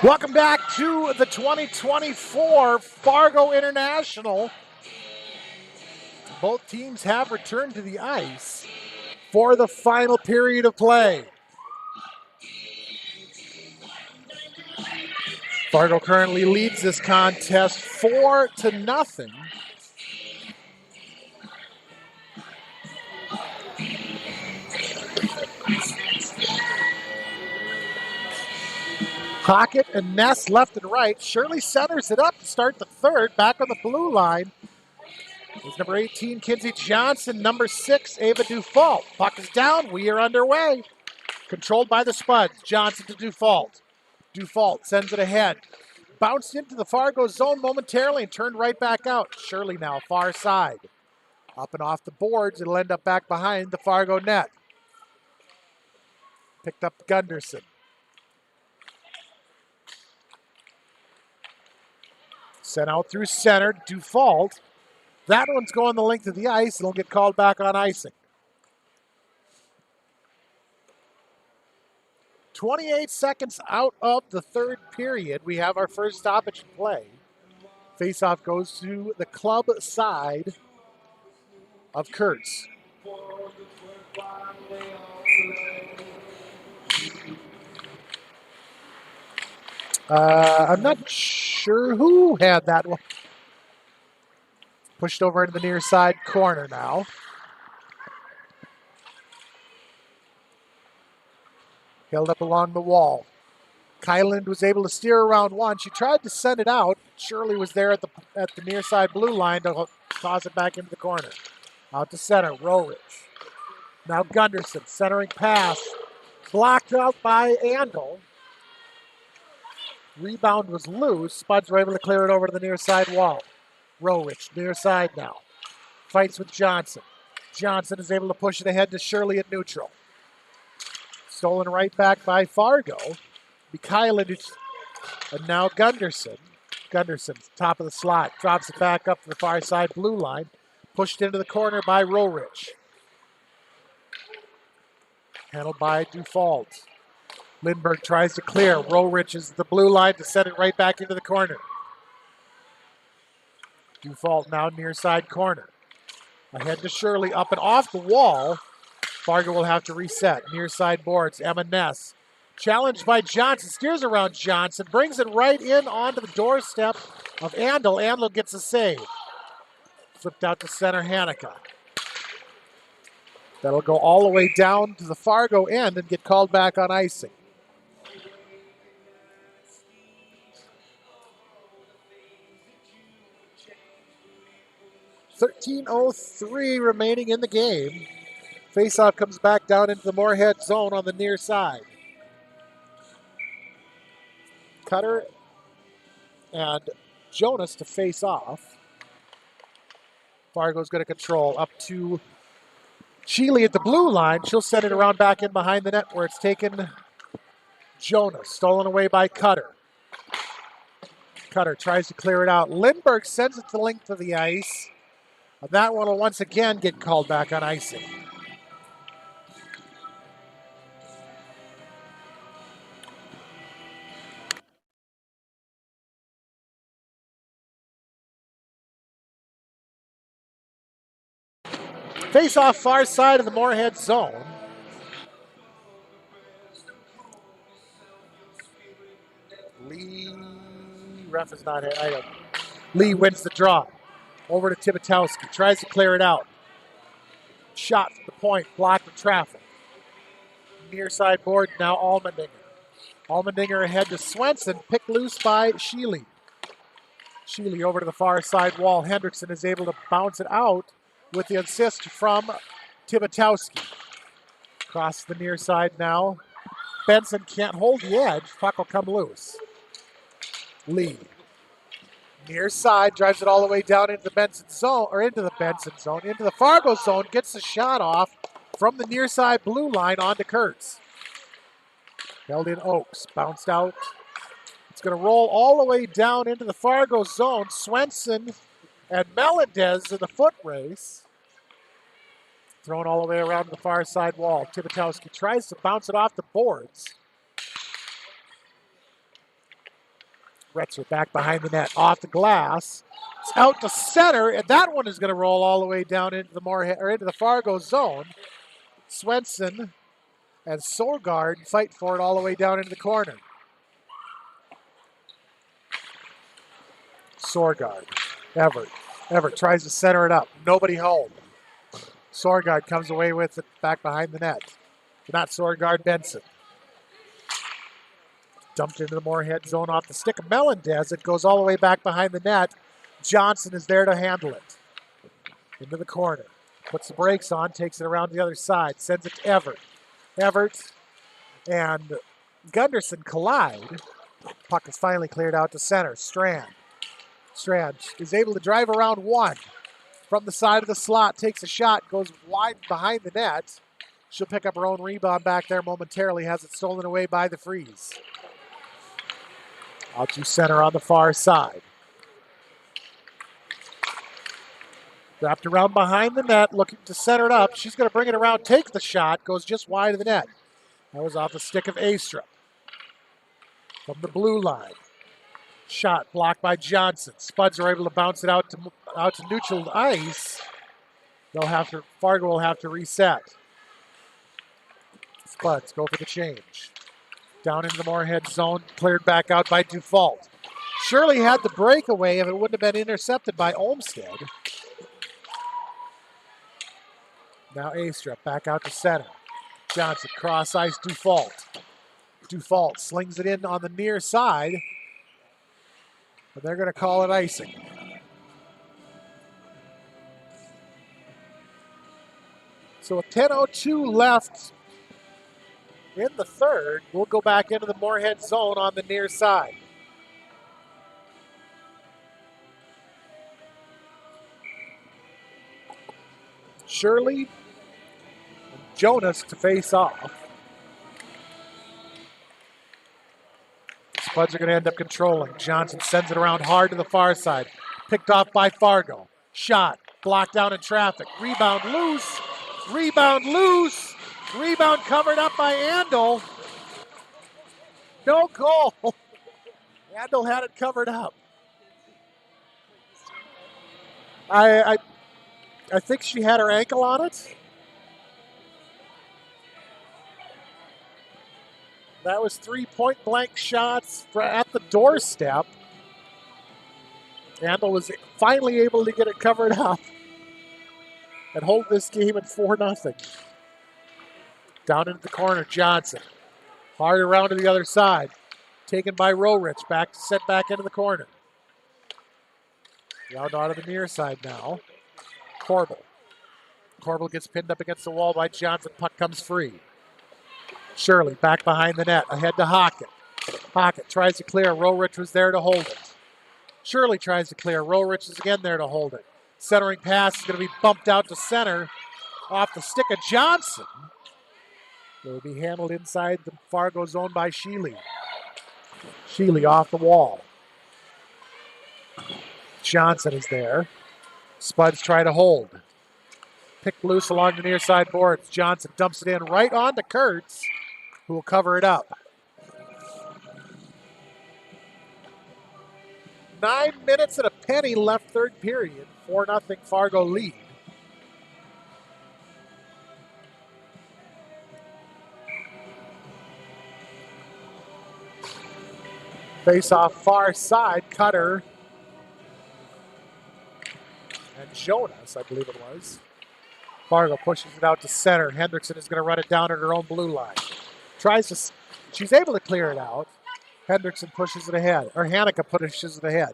Welcome back to the 2024 Fargo International. Both teams have returned to the ice for the final period of play. Fargo currently leads this contest 4-0. Pocket and Ness left and right. Shirley centers it up to start the third. Back on the blue line is number 18, Kinsey Johnson. Number 6, Ava Dufault. Puck is down. We are underway. Controlled by the Spuds. Johnson to Dufault. Dufault sends it ahead. Bounced into the Fargo zone momentarily and turned right back out. Shirley now far side. Up and off the boards. It'll end up back behind the Fargo net. Picked up Gunderson. Sent out through center. Dufault. That one's going the length of the ice. It'll get called back on icing. 28 seconds out of the third period. We have our first stoppage in play. Faceoff goes to the club side of Kurtz. I'm not sure who had that one. Pushed over into the near side corner now. Held up along the wall. Kyland was able to steer around one. She tried to send it out. Shirley was there at the near side blue line to toss it back into the corner. Out to center, Roerich. Now Gunderson, centering pass. Blocked out by Andel. Rebound was loose. Spuds were able to clear it over to the near side wall. Roerich, near side now. Fights with Johnson. Johnson is able to push it ahead to Shirley at neutral. Stolen right back by Fargo. Kyland, and now Gunderson. Gunderson, top of the slot, drops it back up to the far side blue line. Pushed into the corner by Roerich. Handled by Dufault. Lindbergh tries to clear. Roerich is the blue line to send it right back into the corner. Dufault now near side corner. Ahead to Shirley, up and off the wall. Fargo will have to reset. Near side boards, Emma Ness. Challenged by Johnson, steers around Johnson, brings it right in onto the doorstep of Andel. Andel gets a save. Flipped out to center, Hanukkah. That'll go all the way down to the Fargo end and get called back on icing. .13:03 remaining in the game. Faceoff comes back down into the Moorhead zone on the near side. Cutter and Jonas to face off. Fargo's going to control up to Sheely at the blue line. She'll send it around back in behind the net where it's taken Jonas. Stolen away by Cutter. Cutter tries to clear it out. Lindbergh sends it the length of the ice. That one will once again get called back on icing. Face off far side of the Moorhead zone. Lee, ref is not here. Lee wins the draw. Over to Tibitowski. Tries to clear it out. Shot from the point. Blocked with traffic. Near side board, now Allmendinger. Allmendinger ahead to Swenson. Picked loose by Sheely. Sheely over to the far side wall. Hendrickson is able to bounce it out with the assist from Tibitowski. Across the near side now. Benson can't hold the edge. Puck will come loose. Lee. Near side, drives it all the way down into the Benson zone, into the Fargo zone, gets the shot off from the near side blue line onto Kurtz. Held in Oaks, bounced out. It's going to roll all the way down into the Fargo zone. Swenson and Melendez in the foot race. Thrown all the way around the far side wall. Tibitowski tries to bounce it off the boards. Retzer back behind the net, off the glass. It's out to center, and that one is going to roll all the way down into the Moorhead or into the Fargo zone. Swenson and Sorgard fight for it all the way down into the corner. Sorgard, Everett tries to center it up. Nobody home. Sorgard comes away with it back behind the net. Not Sorgard, Benson. Dumped into the Moorhead zone off the stick of Melendez. It goes all the way back behind the net. Johnson is there to handle it. Into the corner. Puts the brakes on, takes it around the other side, sends it to Everett. Everett and Gunderson collide. Puck is finally cleared out to center. Strand is able to drive around one. From the side of the slot, takes a shot, goes wide behind the net. She'll pick up her own rebound back there momentarily, has it stolen away by the Freeze. Out to center on the far side. Wrapped around behind the net, looking to center it up. She's going to bring it around, takes the shot, goes just wide of the net. That was off the stick of Astrup. From the blue line. Shot blocked by Johnson. Spuds are able to bounce it out to neutral ice. Fargo will have to reset. Spuds go for the change. Down into the Moorhead zone, cleared back out by Dufault. Shirley had the breakaway if it wouldn't have been intercepted by Olmsted. Now Astrup back out to center. Johnson cross ice Dufault. Dufault slings it in on the near side. But they're going to call it icing. So with 10:02 left in the third, we'll go back into the Moorhead zone on the near side. Shirley and Jonas to face off. Spuds are going to end up controlling. Johnson sends it around hard to the far side. Picked off by Fargo. Shot. Blocked down in traffic. Rebound loose. Rebound loose. Rebound covered up by Andel. No goal. Andel had it covered up. I think she had her ankle on it. That was 3 point-blank shots at the doorstep. Andel was finally able to get it covered up and hold this game at 4-0. Down into the corner, Johnson. Hard around to the other side. Taken by Rorich, set back into the corner. Round out of the near side now. Corbel gets pinned up against the wall by Johnson. Puck comes free. Shirley back behind the net, ahead to Hockett. Hockett tries to clear. Rorich was there to hold it. Shirley tries to clear. Rorich is again there to hold it. Centering pass is going to be bumped out to center off the stick of Johnson. It will be handled inside the Fargo zone by Sheely. Sheely off the wall. Johnson is there. Spuds try to hold. Picked loose along the near side boards. Johnson dumps it in right on to Kurtz, who will cover it up. 9 minutes and a penny left third period. 4-0 Fargo lead. Face off far side, Cutter and Jonas, I believe it was. Fargo pushes it out to center. Hendrickson is going to run it down at her own blue line. She's able to clear it out. Hendrickson pushes it ahead, or Hanukkah pushes it ahead.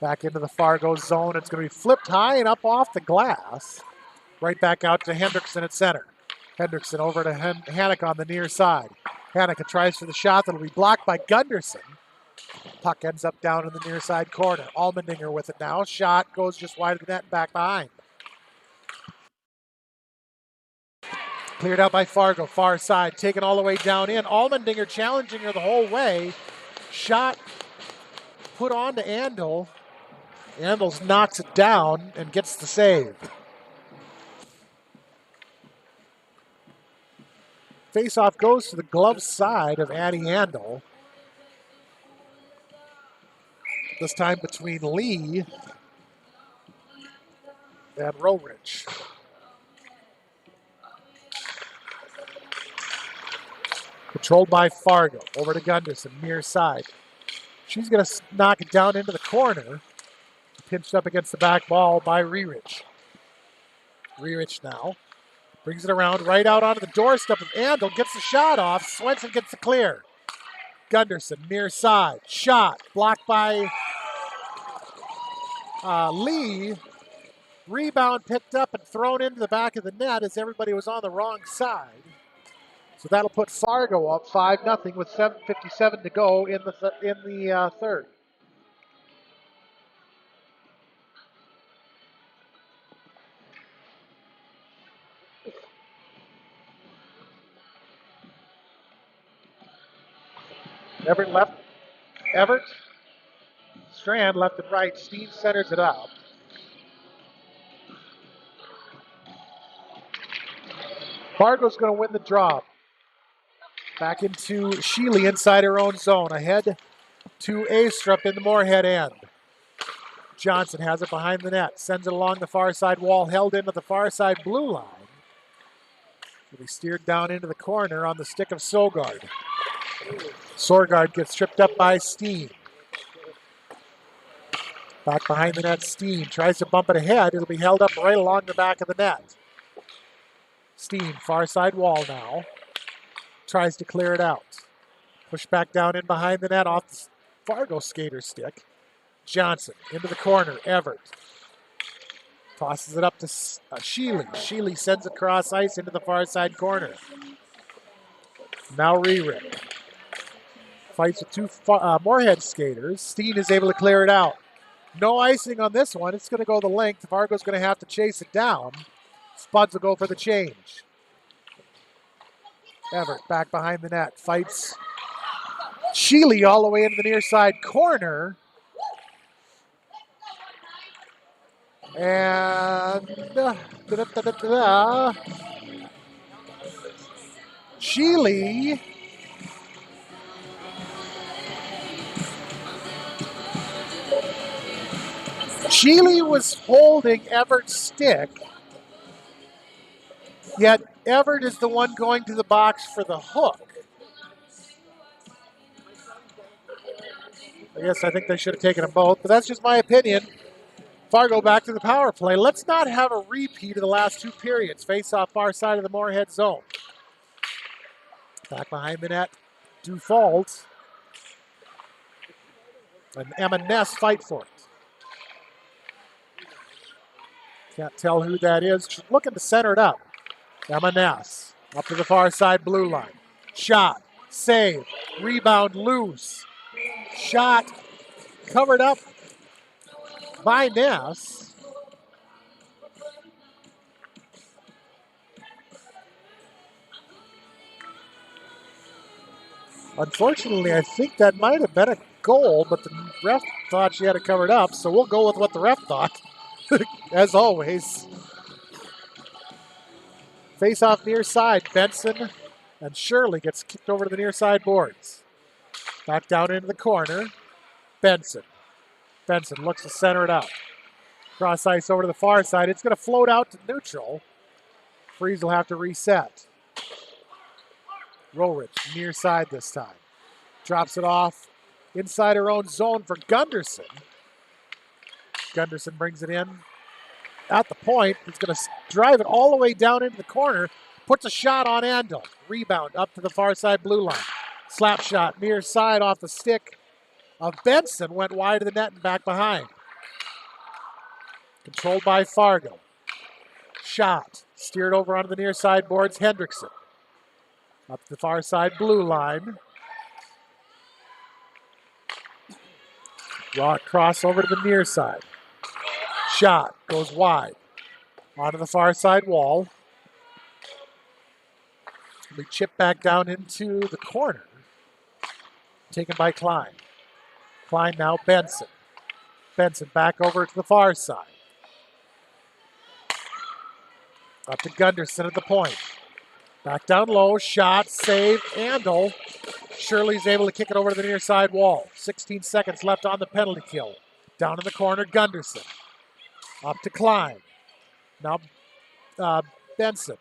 Back into the Fargo zone. It's going to be flipped high and up off the glass. Right back out to Hendrickson at center. Hendrickson over to Hanukkah on the near side. Hanukkah tries for the shot that'll be blocked by Gunderson. Puck ends up down in the near side corner. Allmendinger with it now. Shot goes just wide of the net and back behind. Cleared out by Fargo, far side, taken all the way down in. Allmendinger challenging her the whole way. Shot put on to Andel. Andel knocks it down and gets the save. Faceoff goes to the glove side of Addie Andel. This time between Lee and Roerich. Controlled by Fargo. Over to Gunderson, near side. She's going to knock it down into the corner. Pinched up against the back ball by Roerich. Roerich now brings it around right out onto the doorstep of Andel. Gets the shot off. Swenson gets the clear. Gunderson, near side. Shot. Blocked by Lee. Rebound picked up and thrown into the back of the net as everybody was on the wrong side. So that'll put Fargo up 5-0 with 7:57 to go in the third. Everett, Strand left and right. Steen centers it up. Fargo's going to win the draw. Back into Sheely inside her own zone. Ahead to Astrup in the Moorhead end. Johnson has it behind the net. Sends it along the far side wall. Held into the far side blue line. Will be steered down into the corner on the stick of Sogard. Sorgard gets tripped up by Steen. Back behind the net, Steen tries to bump it ahead. It'll be held up right along the back of the net. Steen, far side wall now. Tries to clear it out. Push back down in behind the net off the Fargo skater stick. Johnson into the corner. Everett tosses it up to Sheely. Sheely sends it across ice into the far side corner. Now Roerich fights with two Moorhead skaters. Steen is able to clear it out. No icing on this one. It's going to go the length. Fargo's going to have to chase it down. Spuds will go for the change. Everett back behind the net. Fights Sheely all the way into the near side corner. And Sheely was holding Everett's stick, yet Everett is the one going to the box for the hook. I think they should have taken them both, but that's just my opinion. Fargo back to the power play. Let's not have a repeat of the last two periods. Face off far side of the Moorhead zone. Back behind the net, Dufault and Emma Ness fight for it. Can't tell who that is. She's looking to center it up. Emma Ness up to the far side blue line. Shot, save, rebound loose. Shot covered up by Ness. Unfortunately, I think that might have been a goal, but the ref thought she had it covered up, so we'll go with what the ref thought, as always. Face off near side. Benson and Shirley gets kicked over to the near side boards. Back down into the corner. Benson looks to center it up. Cross ice over to the far side. It's going to float out to neutral. Freeze will have to reset. Roerich near side this time. Drops it off inside her own zone for Gunderson. Gunderson brings it in at the point. He's going to drive it all the way down into the corner. Puts a shot on Andel. Rebound up to the far side blue line. Slap shot near side off the stick of Benson. Went wide of the net and back behind. Controlled by Fargo. Shot. Steered over onto the near side boards. Hendrickson. Up the far side blue line. Raw cross over to the near side. Shot goes wide. Onto the far side wall. We chip back down into the corner. Taken by Klein. Klein now Benson. Benson back over to the far side. Up to Gunderson at the point. Back down low, shot, save, Andel. Shirley's able to kick it over to the near side wall. 16 seconds left on the penalty kill. Down in the corner, Gunderson. Up to Klein. Now Benson.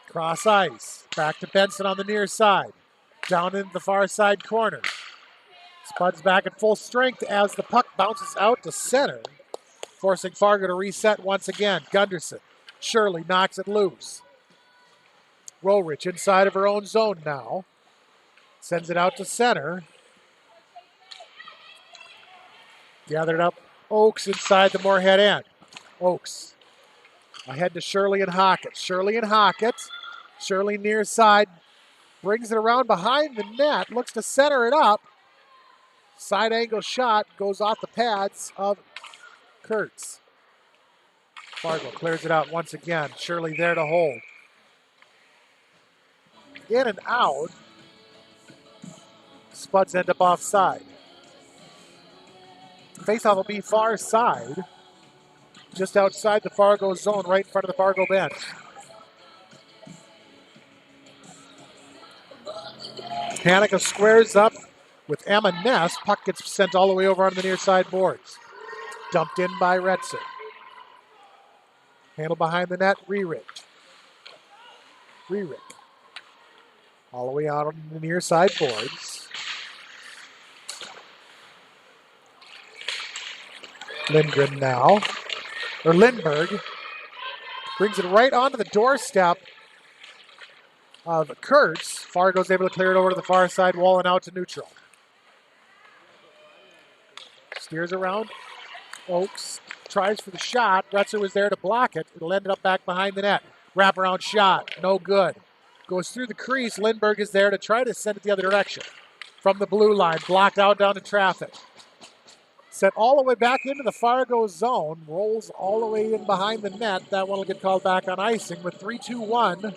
Cross ice. Back to Benson on the near side. Down into the far side corner. Spuds back at full strength as the puck bounces out to center, forcing Fargo to reset once again. Gunderson. Shirley knocks it loose. Rollrich inside of her own zone now. Sends it out to center. Gathered up Oakes inside the Moorhead end. Oakes ahead to Shirley and Hockett. Shirley near side. Brings it around behind the net. Looks to center it up. Side angle shot goes off the pads of Kurtz. Fargo clears it out once again. Shirley there to hold. In and out. Spuds end up offside. Faceoff will be far side. Just outside the Fargo zone, right in front of the Fargo bench. Hanukkah squares up with Emma Ness. Puck gets sent all the way over on the near side boards. Dumped in by Retzer. Handle behind the net, Rerick. All the way out on the near side boards. Lindgren now. Or Lindbergh. Brings it right onto the doorstep of Kurtz. Fargo's able to clear it over to the far side wall and out to neutral. Steers around. Oakes tries for the shot. Retzer was there to block it. It'll end up back behind the net. Wraparound shot. No good. Goes through the crease. Lindbergh is there to try to send it the other direction. From the blue line. Blocked out down to traffic. Sent all the way back into the Fargo zone. Rolls all the way in behind the net. That one will get called back on icing with 3-2-1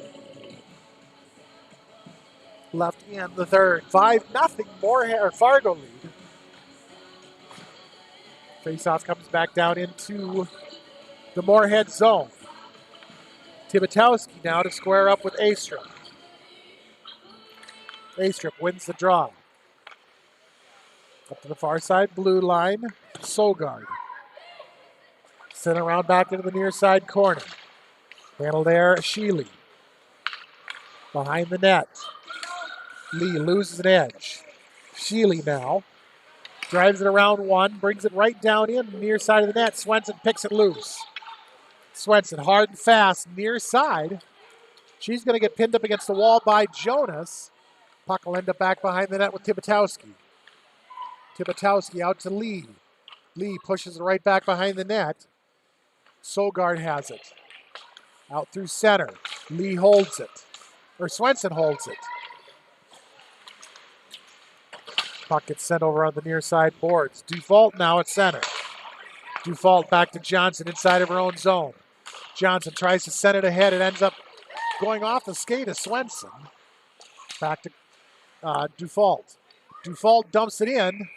left in the third. 5-0 Moorhead Fargo lead. Faceoff comes back down into the Moorhead zone. Tibitowski now to square up with Astrup. Astrup wins the draw. Up to the far side blue line, Sogard. Sent around back into the near side corner. Handle there, Sheely. Behind the net. Lee loses an edge. Sheely now. Drives it around one, brings it right down in the near side of the net. Swenson picks it loose. Swenson hard and fast, near side. She's going to get pinned up against the wall by Jonas. Puck will end up back behind the net with Tibitowski. Tibitowski out to Lee. Lee pushes it right back behind the net. Sogard has it. Out through center. Lee holds it. Or Swenson holds it. Puck gets sent over on the near side boards. Dufault now at center. Dufault back to Johnson inside of her own zone. Johnson tries to send it ahead. It ends up going off the skate of Swenson. Back to Dufault. Dufault dumps it in.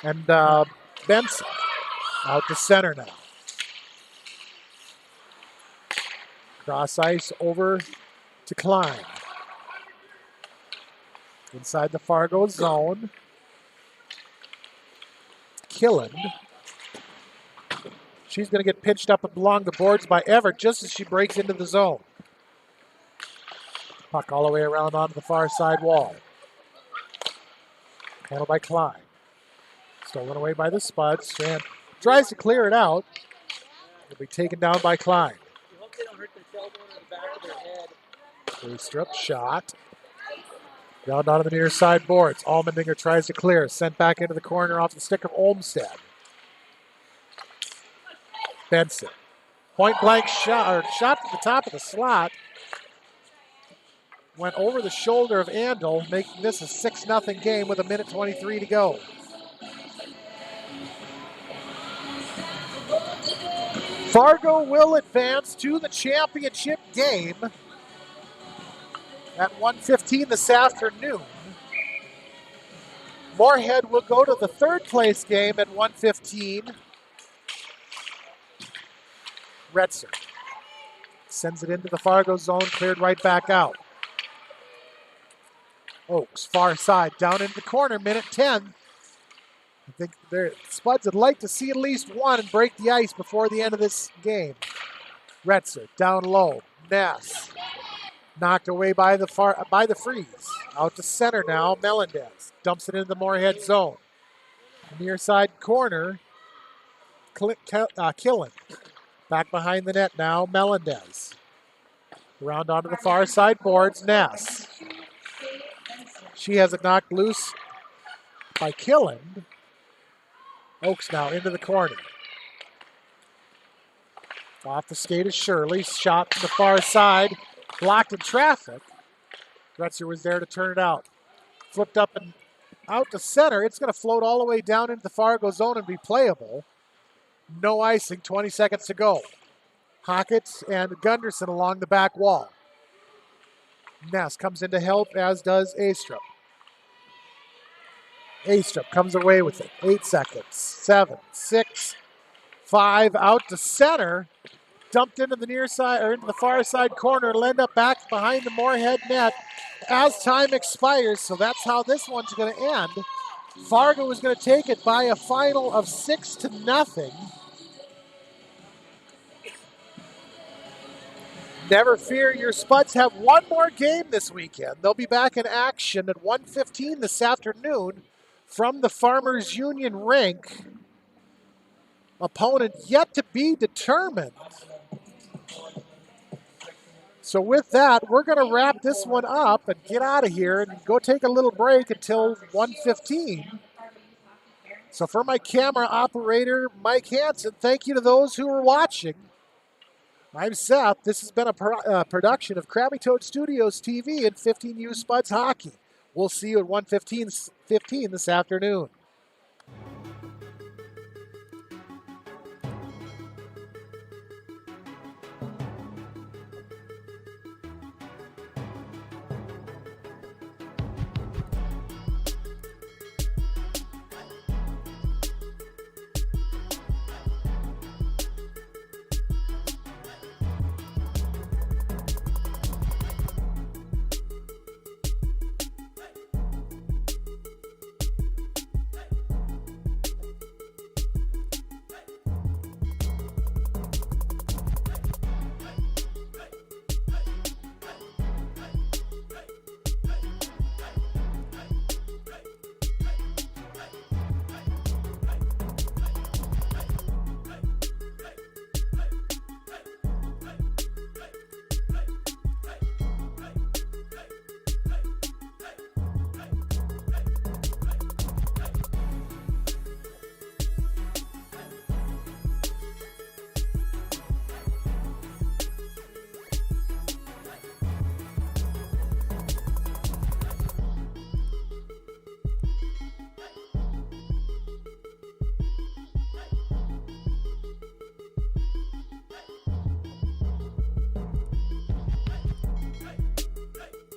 And Benson out to center now. Cross ice over to Klein. Inside the Fargo zone. Killen. She's going to get pitched up along the boards by Everett just as she breaks into the zone. Puck all the way around onto the far side wall. Handled by Klein. Stolen away by the Spuds. Strand tries to clear it out. It'll be taken down by Klein. You hope they don't hurt their elbow in the back of their head. Strip shot. Down to the near side boards. Allmendinger tries to clear. Sent back into the corner off the stick of Olmstead. Benson. Point blank shot, or shot to the top of the slot. Went over the shoulder of Andel, making this a 6-0 game with 1:23 to go. Fargo will advance to the championship game at 1:15 this afternoon. Moorhead will go to the third place game at 1:15. Retzer sends it into the Fargo zone, cleared right back out. Oaks, far side, down into the corner, minute 10. I think Spuds would like to see at least one and break the ice before the end of this game. Retzer, down low, Ness. Knocked away by the freeze. Out to center now, Melendez. Dumps it into the Moorhead zone. Near side corner, Killen. Back behind the net now, Melendez. Around onto the far side boards, Ness. She has it knocked loose by Killen. Oaks now into the corner. Off the skate is Shirley. Shot to the far side. Blocked in traffic. Retzer was there to turn it out. Flipped up and out to center. It's going to float all the way down into the Fargo zone and be playable. No icing, 20 seconds to go. Hockett and Gunderson along the back wall. Ness comes in to help, as does Astrup. Astrup comes away with it. 8 seconds. 7, 6, 5, out to center. Dumped into the near side or into the far side corner. It'll end up back behind the Moorhead net as time expires. So that's how this one's going to end. Fargo is going to take it by a final of 6-0. Never fear, your Spuds have one more game this weekend. They'll be back in action at 1:15 this afternoon from the Farmers Union rink. Opponent yet to be determined. So with that, we're going to wrap this one up and get out of here and go take a little break until 1:15. So for my camera operator, Mike Hansen, thank you to those who are watching. I'm Seth. This has been a production of Krabby Toad Studios TV and 15U Spuds Hockey. We'll see you at 1:15 this afternoon.